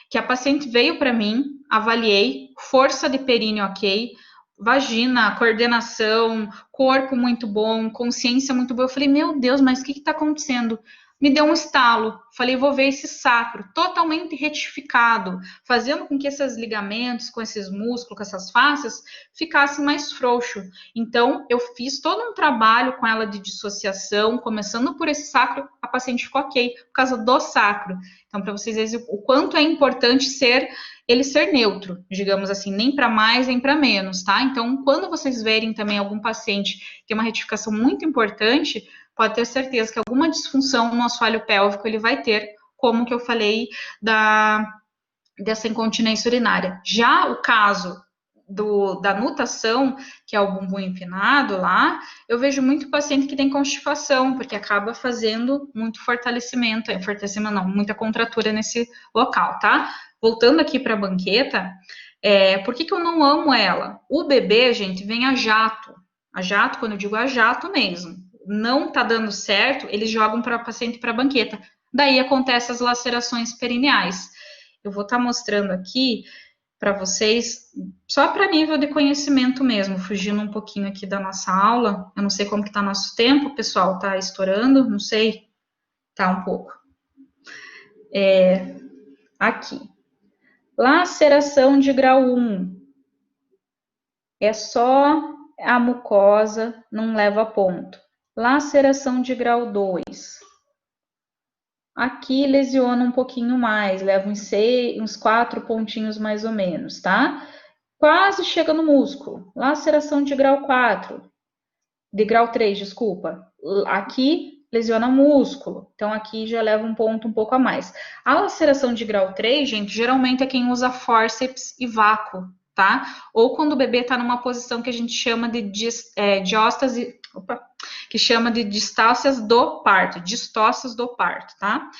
que a paciente veio para mim, avaliei, força de períneo ok, vagina, coordenação, corpo muito bom, consciência muito boa. Eu falei, meu Deus, mas o que está acontecendo? Me deu um estalo. Falei, vou ver esse sacro totalmente retificado, fazendo com que esses ligamentos, com esses músculos, com essas fáscias, ficassem mais frouxos. Então, eu fiz todo um trabalho com ela de dissociação, começando por esse sacro, a paciente ficou ok, por causa do sacro. Então, para vocês verem o quanto é importante ele ser neutro, digamos assim, nem para mais nem para menos, tá? Então, quando vocês verem também algum paciente que tem uma retificação muito importante, pode ter certeza que alguma disfunção no assoalho pélvico ele vai ter, como que eu falei dessa incontinência urinária. Já o caso da nutação, que é o bumbum empinado lá, eu vejo muito paciente que tem constipação, porque acaba fazendo muito fortalecimento não, muita contratura nesse local, tá? Voltando aqui para a banqueta, por que eu não amo ela? O bebê, gente, vem a jato. A jato, quando eu digo a jato mesmo, não tá dando certo, eles jogam para o paciente para a banqueta. Daí acontecem as lacerações perineais. Eu vou estar mostrando aqui para vocês, só para nível de conhecimento mesmo, fugindo um pouquinho aqui da nossa aula. Eu não sei como que tá nosso tempo, pessoal, tá estourando? Não sei, tá um pouco. Aqui. Laceração de grau 1. É só a mucosa, não leva a ponto. Laceração de grau 2. Aqui lesiona um pouquinho mais, leva uns 4 pontinhos mais ou menos, tá? Quase chega no músculo. Laceração de grau 4. De grau 3, desculpa. Aqui lesiona músculo. Então, aqui já leva um ponto um pouco a mais. A laceração de grau 3, gente, geralmente é quem usa fórceps e vácuo, tá? Ou quando o bebê tá numa posição que a gente chama de diástase... Opa! que chama de distócias do parto, tá?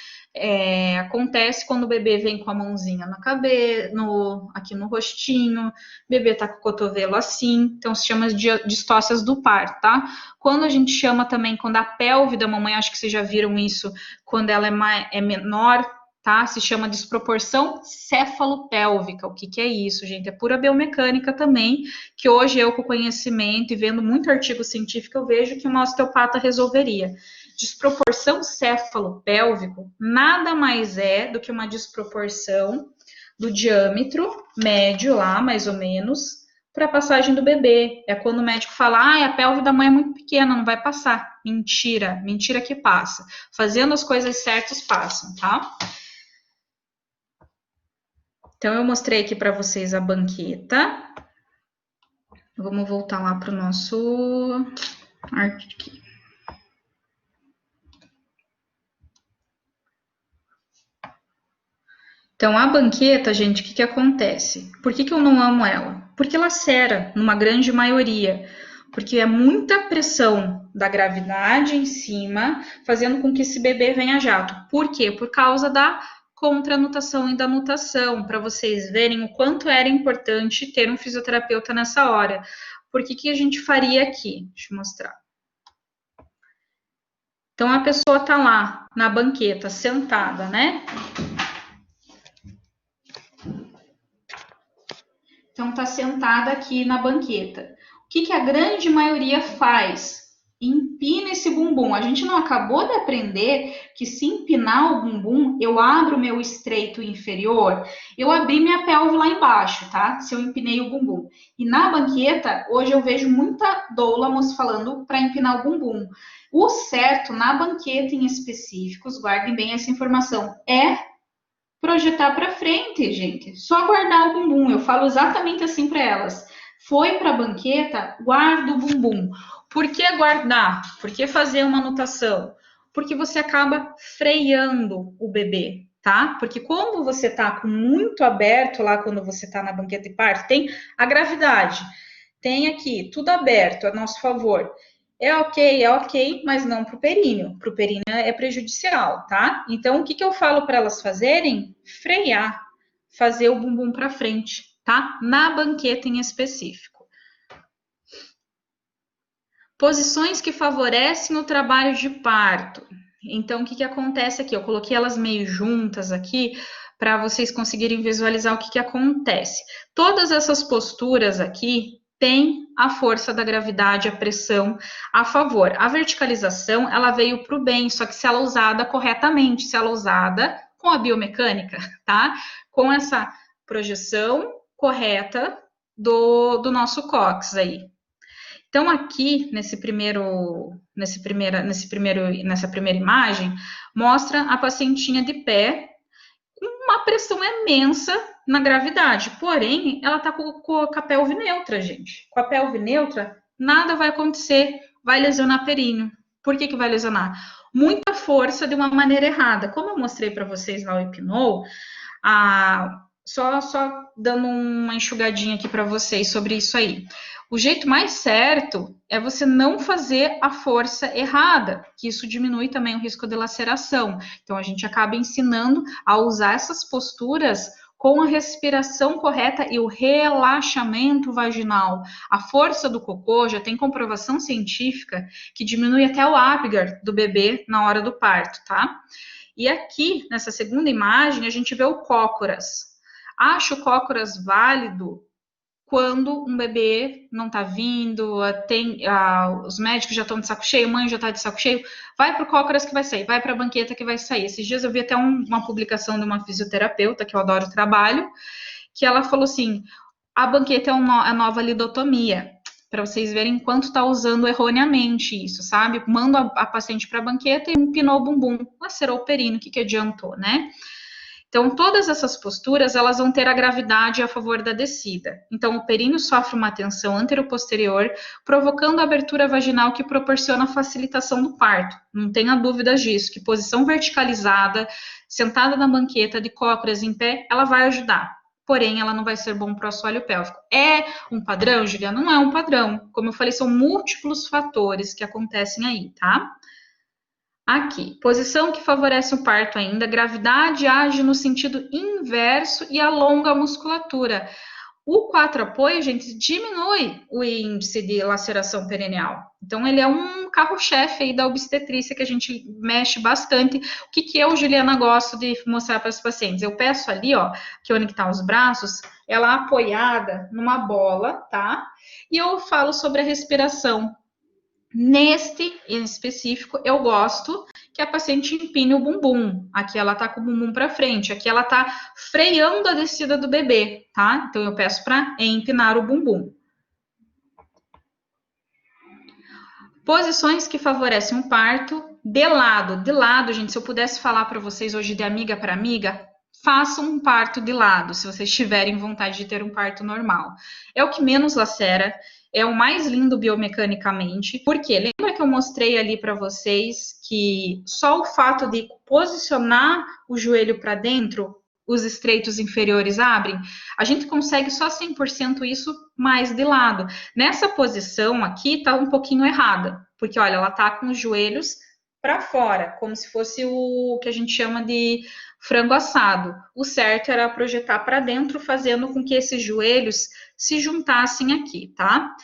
Acontece quando o bebê vem com a mãozinha na cabeça, aqui no rostinho, o bebê tá com o cotovelo assim, então se chama de distócias do parto, tá? Quando a gente chama também, quando a pelve da mamãe, acho que vocês já viram isso, quando ela é menor, tá? Se chama desproporção cefalopélvica. O que é isso, gente? É pura biomecânica também, que hoje eu, com conhecimento e vendo muito artigo científico, eu vejo que uma osteopata resolveria. Desproporção cefalopélvico nada mais é do que uma desproporção do diâmetro médio lá, mais ou menos, para a passagem do bebê. É quando o médico fala, a pelve da mãe é muito pequena, não vai passar. Mentira, mentira que passa. Fazendo as coisas certas, passam, tá? Então, eu mostrei aqui para vocês a banqueta. Vamos voltar lá para o nosso arquivo. Então, a banqueta, gente, o que acontece? Por que eu não amo ela? Porque lacera, numa grande maioria. Porque é muita pressão da gravidade em cima, fazendo com que esse bebê venha jato. Por quê? Por causa da contranutação e da nutação, para vocês verem o quanto era importante ter um fisioterapeuta nessa hora. Por que a gente faria aqui? Deixa eu mostrar. Então, a pessoa tá lá, na banqueta, sentada, né? Então, tá sentada aqui na banqueta. O que a grande maioria faz? Empina esse bumbum. A gente não acabou de aprender que se empinar o bumbum, eu abro o meu estreito inferior, eu abri minha pelve lá embaixo, tá? Se eu empinei o bumbum. E na banqueta, hoje eu vejo muita doula falando para empinar o bumbum. O certo, na banqueta em específicos, guardem bem essa informação, é projetar para frente, gente. Só guardar o bumbum. Eu falo exatamente assim para elas. Foi para a banqueta, guarda o bumbum. Por que guardar? Por que fazer uma anotação? Porque você acaba freando o bebê, tá? Porque como você tá com muito aberto lá, quando você tá na banqueta de parto, tem a gravidade. Tem aqui tudo aberto a nosso favor. É ok, mas não para o períneo. Para o períneo é prejudicial, tá? Então, o que eu falo para elas fazerem? Frear, fazer o bumbum para frente, tá? Na banqueta em específico. Posições que favorecem o trabalho de parto. Então, o que acontece aqui? Eu coloquei elas meio juntas aqui para vocês conseguirem visualizar o que acontece. Todas essas posturas aqui tem a força da gravidade, a pressão a favor. A verticalização, ela veio para o bem, só que se ela usada corretamente, se ela usada com a biomecânica, tá? Com essa projeção correta do nosso cóccix aí. Então, aqui, nessa primeira imagem, mostra a pacientinha de pé, com uma pressão imensa na gravidade, porém, ela tá com a pelve neutra, gente. Com a pelve neutra, nada vai acontecer, vai lesionar períneo. Por que vai lesionar? Muita força de uma maneira errada. Como eu mostrei para vocês lá o Hipnou, só dando uma enxugadinha aqui para vocês sobre isso aí. O jeito mais certo é você não fazer a força errada, que isso diminui também o risco de laceração. Então, a gente acaba ensinando a usar essas posturas com a respiração correta e o relaxamento vaginal. A força do cocô já tem comprovação científica que diminui até o Apgar do bebê na hora do parto, tá? E aqui, nessa segunda imagem, a gente vê o cócoras. Acho o cócoras válido quando um bebê não tá vindo, os médicos já estão de saco cheio, a mãe já tá de saco cheio, vai pro cócoras que vai sair, vai pra banqueta que vai sair. Esses dias eu vi até uma publicação de uma fisioterapeuta, que eu adoro o trabalho, que ela falou assim, a banqueta é a nova lidotomia, para vocês verem quanto tá usando erroneamente isso, sabe? Manda a paciente pra banqueta e empinou o bumbum, lacerou o períneo, o que adiantou, né? Então, todas essas posturas, elas vão ter a gravidade a favor da descida. Então, o períneo sofre uma tensão anteroposterior, provocando a abertura vaginal que proporciona a facilitação do parto. Não tenha dúvidas disso, que posição verticalizada, sentada na banqueta, de cócoras em pé, ela vai ajudar. porém ela não vai ser bom para o assoalho pélvico. É um padrão, Juliana? Não é um padrão. Como eu falei, são múltiplos fatores que acontecem aí, tá? Aqui, posição que favorece o parto ainda, gravidade age no sentido inverso e alonga a musculatura. O 4 apoio, gente, diminui o índice de laceração perineal. Então, ele é um carro-chefe aí da obstetrícia que a gente mexe bastante. O que eu, Juliana, gosto de mostrar para os pacientes? Eu peço ali, ó, que onde estão os braços, ela apoiada numa bola, tá? E eu falo sobre a respiração. Neste em específico, eu gosto que a paciente empine o bumbum. Aqui ela tá com o bumbum para frente, aqui ela tá freando a descida do bebê, tá? Então eu peço para empinar o bumbum. Posições que favorecem o parto de lado, gente, se eu pudesse falar para vocês hoje de amiga para amiga, façam um parto de lado, se vocês tiverem vontade de ter um parto normal. É o que menos lacera, é o mais lindo biomecanicamente, porque lembra que eu mostrei ali para vocês que só o fato de posicionar o joelho para dentro, os estreitos inferiores abrem? A gente consegue só 100% isso mais de lado. Nessa posição aqui tá um pouquinho errada, porque olha, ela tá com os joelhos para fora, como se fosse o que a gente chama de frango assado. O certo era projetar para dentro, fazendo com que esses joelhos se juntassem aqui, tá?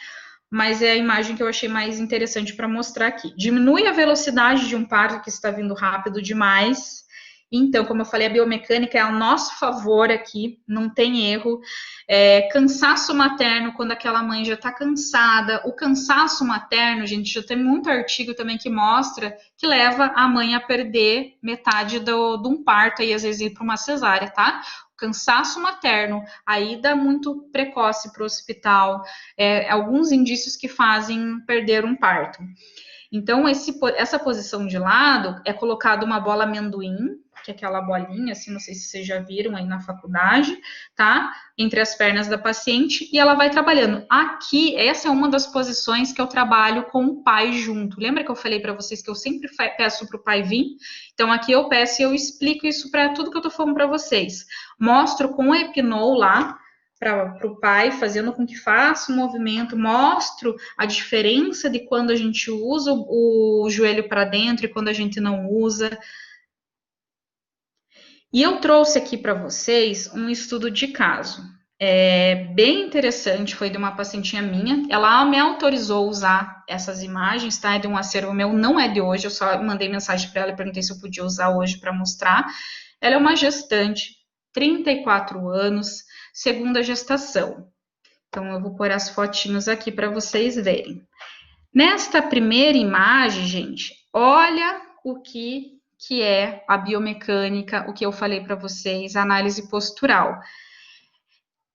Mas é a imagem que eu achei mais interessante para mostrar aqui. Diminui a velocidade de um parto que está vindo rápido demais. Então, como eu falei, a biomecânica é ao nosso favor aqui, não tem erro. Cansaço materno, quando aquela mãe já está cansada. O cansaço materno, gente, já tem muito artigo também que mostra que leva a mãe a perder metade de um parto e às vezes ir para uma cesárea, tá? Cansaço materno, a ida muito precoce para o hospital, alguns indícios que fazem perder um parto. Então, essa posição de lado é colocada uma bola amendoim, que é aquela bolinha, assim, não sei se vocês já viram aí na faculdade, tá? Entre as pernas da paciente, e ela vai trabalhando. Aqui, essa é uma das posições que eu trabalho com o pai junto. Lembra que eu falei para vocês que eu sempre peço para o pai vir? Então, aqui eu peço e eu explico isso para tudo que eu tô falando para vocês. Mostro com o Epinol lá, para o pai, fazendo com que faça um movimento, mostro a diferença de quando a gente usa o joelho para dentro e quando a gente não usa. E eu trouxe aqui para vocês um estudo de caso. Bem interessante, foi de uma pacientinha minha. Ela me autorizou a usar essas imagens, tá? É de um acervo meu, não é de hoje. Eu só mandei mensagem para ela e perguntei se eu podia usar hoje para mostrar. Ela é uma gestante, 34 anos, segunda gestação. Então, eu vou pôr as fotinhos aqui para vocês verem. Nesta primeira imagem, gente, olha o que é a biomecânica, o que eu falei para vocês, a análise postural.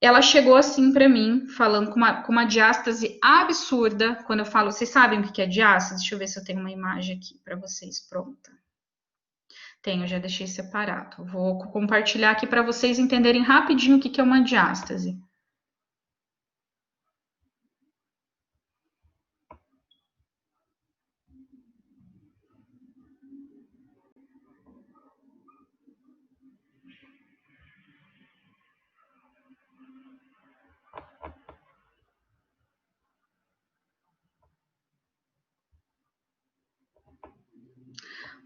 Ela chegou assim para mim, falando com uma diástase absurda. Quando eu falo, vocês sabem o que é diástase? Deixa eu ver se eu tenho uma imagem aqui para vocês pronta. Tenho, já deixei separado. Vou compartilhar aqui para vocês entenderem rapidinho o que é uma diástase.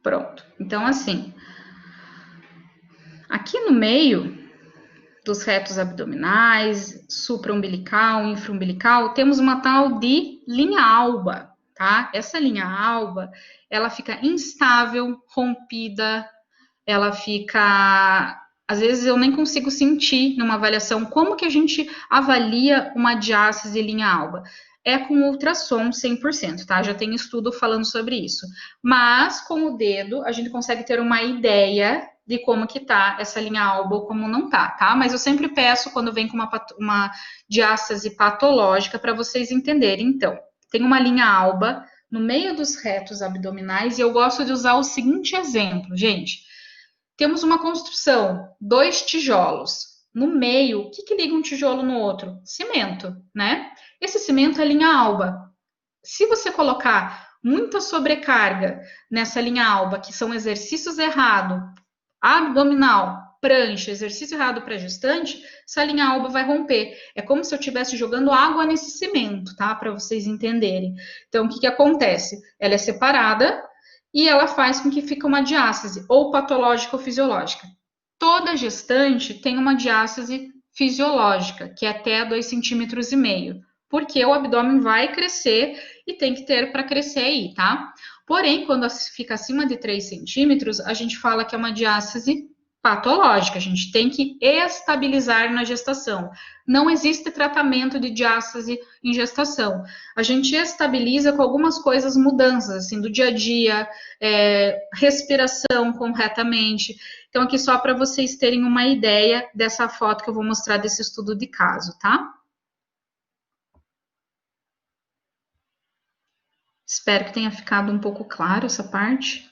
Pronto. Então, assim, aqui no meio dos retos abdominais, supraumbilical, infraumbilical, temos uma tal de linha alba, tá? Essa linha alba, ela fica instável, rompida, ela fica... Às vezes eu nem consigo sentir numa avaliação como que a gente avalia uma diástase linha alba. É com ultrassom 100%, tá? Já tem estudo falando sobre isso. Mas com o dedo a gente consegue ter uma ideia de como que tá essa linha alba ou como não tá? Mas eu sempre peço quando vem com uma diástase patológica para vocês entenderem. Então, tem uma linha alba no meio dos retos abdominais e eu gosto de usar o seguinte exemplo, gente. Temos uma construção, 2 tijolos. No meio, o que liga um tijolo no outro? Cimento, né? Esse cimento é linha alba. Se você colocar muita sobrecarga nessa linha alba, que são exercícios errados, abdominal, prancha, exercício errado para gestante, essa linha alba vai romper. É como se eu estivesse jogando água nesse cimento, tá? Para vocês entenderem. Então, o que acontece? Ela é separada e ela faz com que fique uma diástase, ou patológica ou fisiológica. Toda gestante tem uma diástase fisiológica, que é até 2,5 centímetros, porque o abdômen vai crescer e tem que ter para crescer aí, tá? Porém, quando fica acima de 3 centímetros, a gente fala que é uma diástase patológica, a gente tem que estabilizar na gestação. Não existe tratamento de diástase em gestação. A gente estabiliza com algumas coisas, mudanças, assim, do dia a dia, respiração corretamente. Então, aqui só para vocês terem uma ideia dessa foto que eu vou mostrar desse estudo de caso, tá? Espero que tenha ficado um pouco claro essa parte.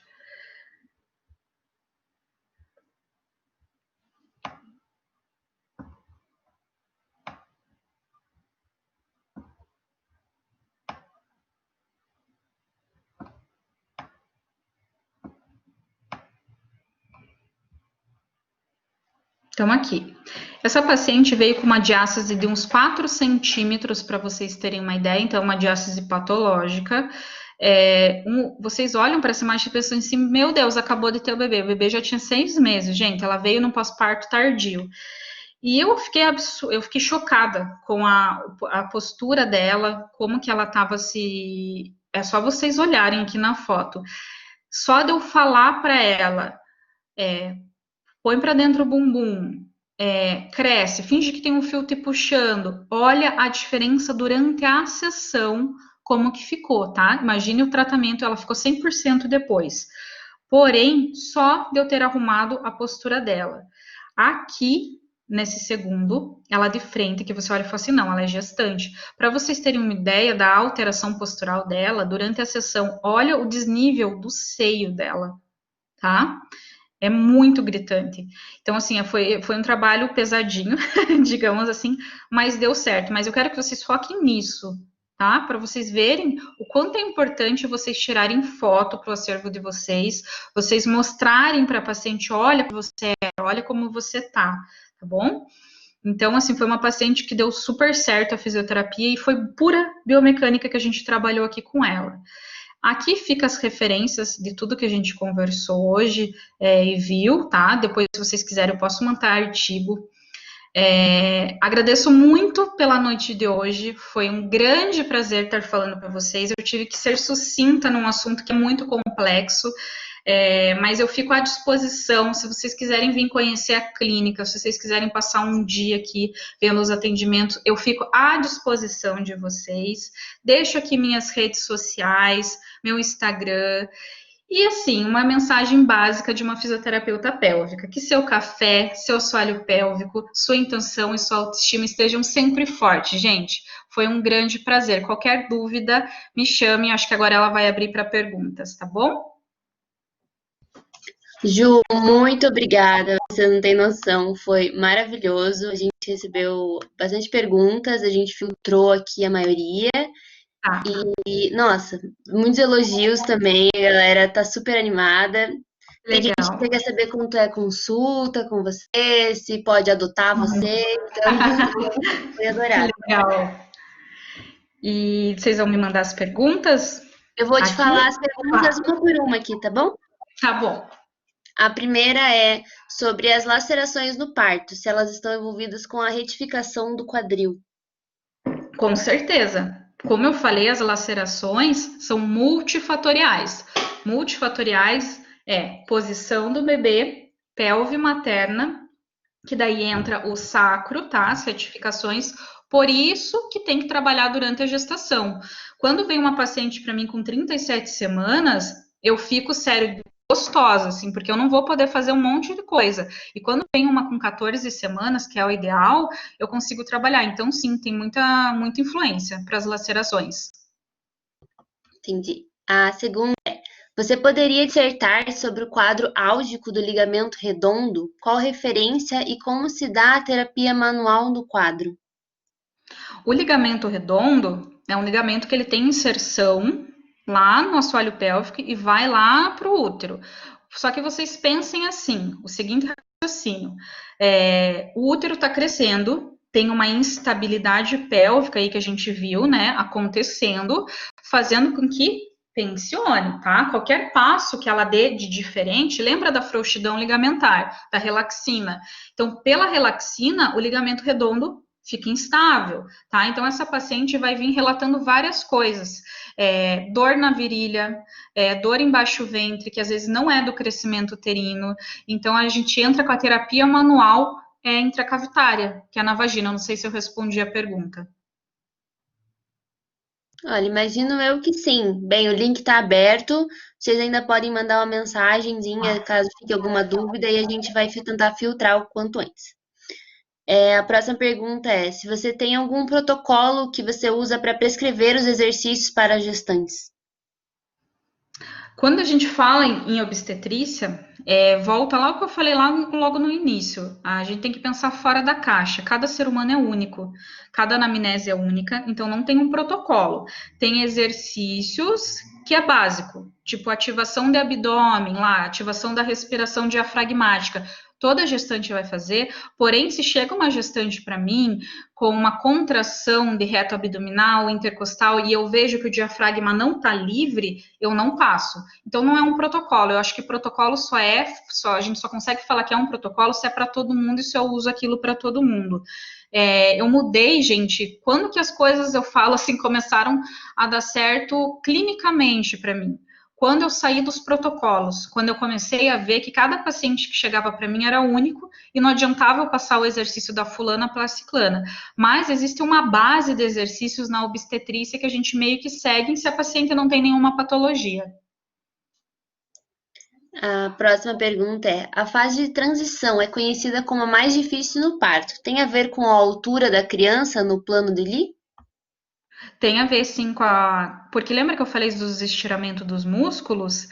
Então, aqui. Essa paciente veio com uma diástase de uns 4 centímetros, para vocês terem uma ideia, então, uma diástase patológica. Vocês olham para essa imagem e pensam assim, meu Deus, acabou de ter o bebê já tinha 6 meses, gente, ela veio num pós-parto tardio. E eu fiquei chocada com a postura dela, como que ela estava se... É só vocês olharem aqui na foto. Só de eu falar para ela, põe para dentro o bumbum, cresce, finge que tem um fio te puxando. Olha a diferença durante a sessão, como que ficou, tá? Imagine o tratamento, ela ficou 100% depois. Porém, só de eu ter arrumado a postura dela. Aqui, nesse segundo, ela de frente, que você olha e fala assim, não, ela é gestante. Para vocês terem uma ideia da alteração postural dela, durante a sessão, olha o desnível do seio dela, tá? É muito gritante. Então, assim, foi um trabalho pesadinho, digamos assim, mas deu certo. Mas eu quero que vocês foquem nisso, tá? Para vocês verem o quanto é importante vocês tirarem foto para o acervo de vocês mostrarem para a paciente, olha você, olha como você tá bom? Então, assim, foi uma paciente que deu super certo a fisioterapia e foi pura biomecânica que a gente trabalhou aqui com ela. Aqui fica as referências de tudo que a gente conversou hoje e viu, tá? Depois, se vocês quiserem, eu posso montar artigo. Agradeço muito pela noite de hoje. Foi um grande prazer estar falando para vocês. Eu tive que ser sucinta num assunto que é muito complexo. Mas eu fico à disposição, se vocês quiserem vir conhecer a clínica, se vocês quiserem passar um dia aqui vendo os atendimentos, eu fico à disposição de vocês. Deixo aqui minhas redes sociais, meu Instagram. E assim, uma mensagem básica de uma fisioterapeuta pélvica, que seu café, seu assoalho pélvico, sua intenção e sua autoestima estejam sempre fortes, gente. Foi um grande prazer. Qualquer dúvida, me chame, acho que agora ela vai abrir para perguntas, tá bom? Ju, muito obrigada. Você não tem noção, foi maravilhoso. A gente recebeu bastante perguntas, a gente filtrou aqui a maioria. Tá. E, nossa, muitos elogios também. A galera tá super animada. Tem gente que quer saber quanto é consulta com você, se pode adotar você. Então, foi adorável. Legal. E vocês vão me mandar as perguntas? Eu vou te falar as perguntas uma por uma aqui, tá bom? Tá bom. A primeira é sobre as lacerações no parto, se elas estão envolvidas com a retificação do quadril. Com certeza. Como eu falei, as lacerações são multifatoriais. Multifatoriais é posição do bebê, pelve materna, que daí entra o sacro, tá? As retificações. Por isso que tem que trabalhar durante a gestação. Quando vem uma paciente para mim com 37 semanas, eu fico sério, gostosa, assim, porque eu não vou poder fazer um monte de coisa. E quando vem uma com 14 semanas, que é o ideal, eu consigo trabalhar. Então, sim, tem muita influência para as lacerações. Entendi. A segunda é, você poderia dissertar sobre o quadro álgico do ligamento redondo? Qual referência e como se dá a terapia manual no quadro? O ligamento redondo é um ligamento que ele tem inserção lá no assoalho pélvico e vai lá para o útero. Só que vocês pensem assim, o seguinte raciocínio. O útero está crescendo, tem uma instabilidade pélvica aí que a gente viu, né, acontecendo, fazendo com que tensione, tá? Qualquer passo que ela dê de diferente, lembra da frouxidão ligamentar, da relaxina. Então, pela relaxina, o ligamento redondo fica instável, tá? Então, essa paciente vai vir relatando várias coisas. Dor na virilha, dor embaixo do ventre, que às vezes não é do crescimento uterino. Então, a gente entra com a terapia manual intracavitária, que é na vagina. Não sei se eu respondi a pergunta. Olha, imagino eu que sim. Bem, o link está aberto. Vocês ainda podem mandar uma mensagenzinha caso fique alguma dúvida e a gente vai tentar filtrar o quanto antes. A próxima pergunta é: se você tem algum protocolo que você usa para prescrever os exercícios para gestantes? Quando a gente fala em obstetrícia, volta lá o que eu falei logo no início. A gente tem que pensar fora da caixa. Cada ser humano é único, cada anamnese é única, então não tem um protocolo. Tem exercícios que é básico, tipo ativação de abdômen, lá, ativação da respiração diafragmática. Toda gestante vai fazer, porém, se chega uma gestante para mim com uma contração de reto abdominal, intercostal, e eu vejo que o diafragma não está livre, eu não passo. Então, não é um protocolo. Eu acho que protocolo a gente só consegue falar que é um protocolo se é para todo mundo e se eu uso aquilo para todo mundo. Eu mudei, gente, quando que as coisas, eu falo assim, começaram a dar certo clinicamente para mim? Quando eu saí dos protocolos, quando eu comecei a ver que cada paciente que chegava para mim era único e não adiantava eu passar o exercício da fulana para a ciclana. Mas existe uma base de exercícios na obstetrícia que a gente meio que segue se a paciente não tem nenhuma patologia. A próxima pergunta é: a fase de transição é conhecida como a mais difícil no parto. Tem a ver com a altura da criança no plano de Lee? Tem a ver, sim, porque lembra que eu falei dos estiramentos dos músculos?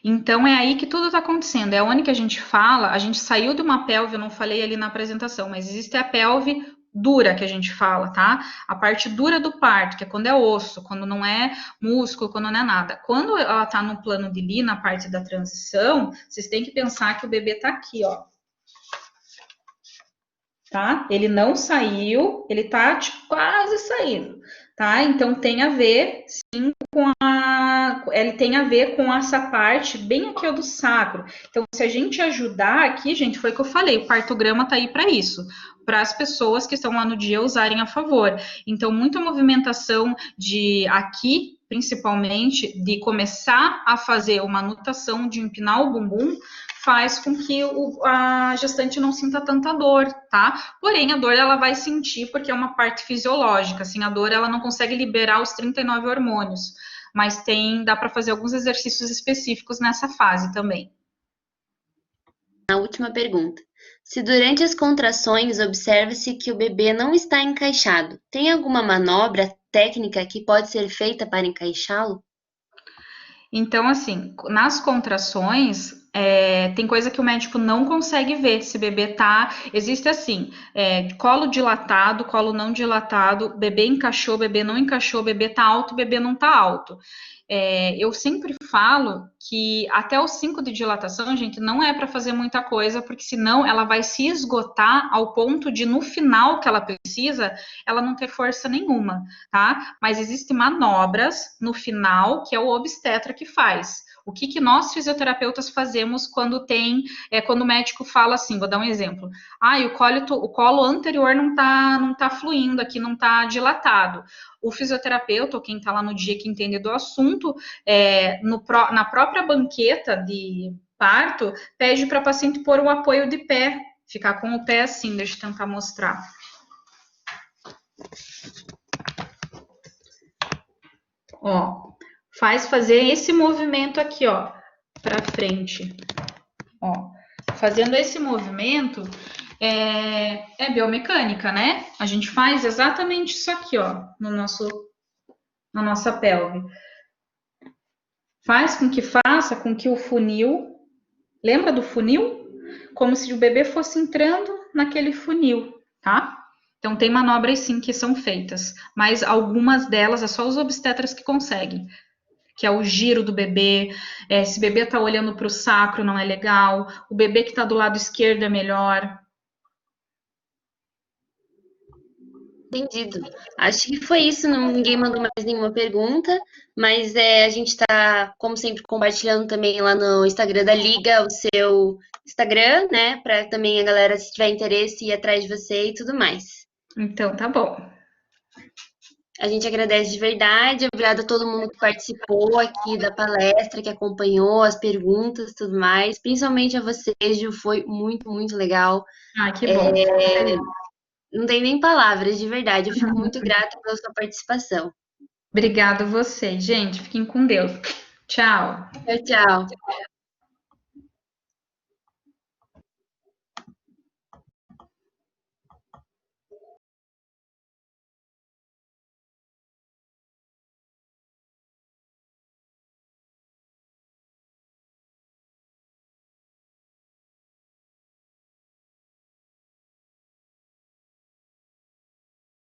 Então, é aí que tudo está acontecendo. É onde que a gente fala, a gente saiu de uma pelve, eu não falei ali na apresentação, mas existe a pelve dura que a gente fala, tá? A parte dura do parto, que é quando é osso, quando não é músculo, quando não é nada. Quando ela tá no plano de Lee, na parte da transição, vocês têm que pensar que o bebê tá aqui, ó. Tá? Ele não saiu, ele tá tipo, quase saindo, tá? Então tem a ver, sim, ele tem a ver com essa parte bem aqui ó, do sacro. Então, se a gente ajudar aqui, gente, foi o que eu falei, o partograma tá aí para isso, para as pessoas que estão lá no dia usarem a favor. Então, muita movimentação de aqui, principalmente, de começar a fazer uma nutação, de empinar o bumbum, faz com que a gestante não sinta tanta dor, tá? Porém, a dor ela vai sentir porque é uma parte fisiológica, assim, a dor ela não consegue liberar os 39 hormônios, mas dá para fazer alguns exercícios específicos nessa fase também. A última pergunta: se durante as contrações observa-se que o bebê não está encaixado, tem alguma manobra técnica que pode ser feita para encaixá-lo? Então, assim, nas contrações, tem coisa que o médico não consegue ver se o bebê tá. Existe assim: colo dilatado, colo não dilatado, bebê encaixou, bebê não encaixou, bebê tá alto, bebê não tá alto. Eu sempre falo que até os 5 de dilatação, gente, não é para fazer muita coisa, porque senão ela vai se esgotar ao ponto de, no final que ela precisa, ela não ter força nenhuma, tá? Mas existem manobras no final que é o obstetra que faz. O que nós fisioterapeutas fazemos quando quando o médico fala assim, vou dar um exemplo. O colo anterior não tá fluindo aqui, não tá dilatado. O fisioterapeuta, ou quem está lá no dia que entende do assunto, na própria banqueta de parto, pede para a paciente pôr o apoio de pé, ficar com o pé assim, deixa eu tentar mostrar. Ó, faz fazer esse movimento aqui, ó, para frente. Ó, fazendo esse movimento é biomecânica, né? A gente faz exatamente isso aqui, ó, na nossa pelve. Faz com que faça com que o funil, lembra do funil? Como se o bebê fosse entrando naquele funil, tá? Então tem manobras sim que são feitas, mas algumas delas é só os obstetras que conseguem. que é o giro do bebê, se o bebê está olhando para o sacro não é legal, o bebê que está do lado esquerdo é melhor. Entendido. Acho que foi isso, ninguém mandou mais nenhuma pergunta, mas a gente está, como sempre, compartilhando também lá no Instagram da Liga, o seu Instagram, né? Para também a galera, se tiver interesse, ir atrás de você e tudo mais. Então, tá bom. A gente agradece de verdade, obrigada a todo mundo que participou aqui da palestra, que acompanhou as perguntas e tudo mais, principalmente a você, Ju, foi muito, muito legal. Ah, que bom. Não tem nem palavras, de verdade, eu fico muito grata pela sua participação. Obrigada a vocês, gente. Fiquem com Deus. Tchau. Tchau, tchau.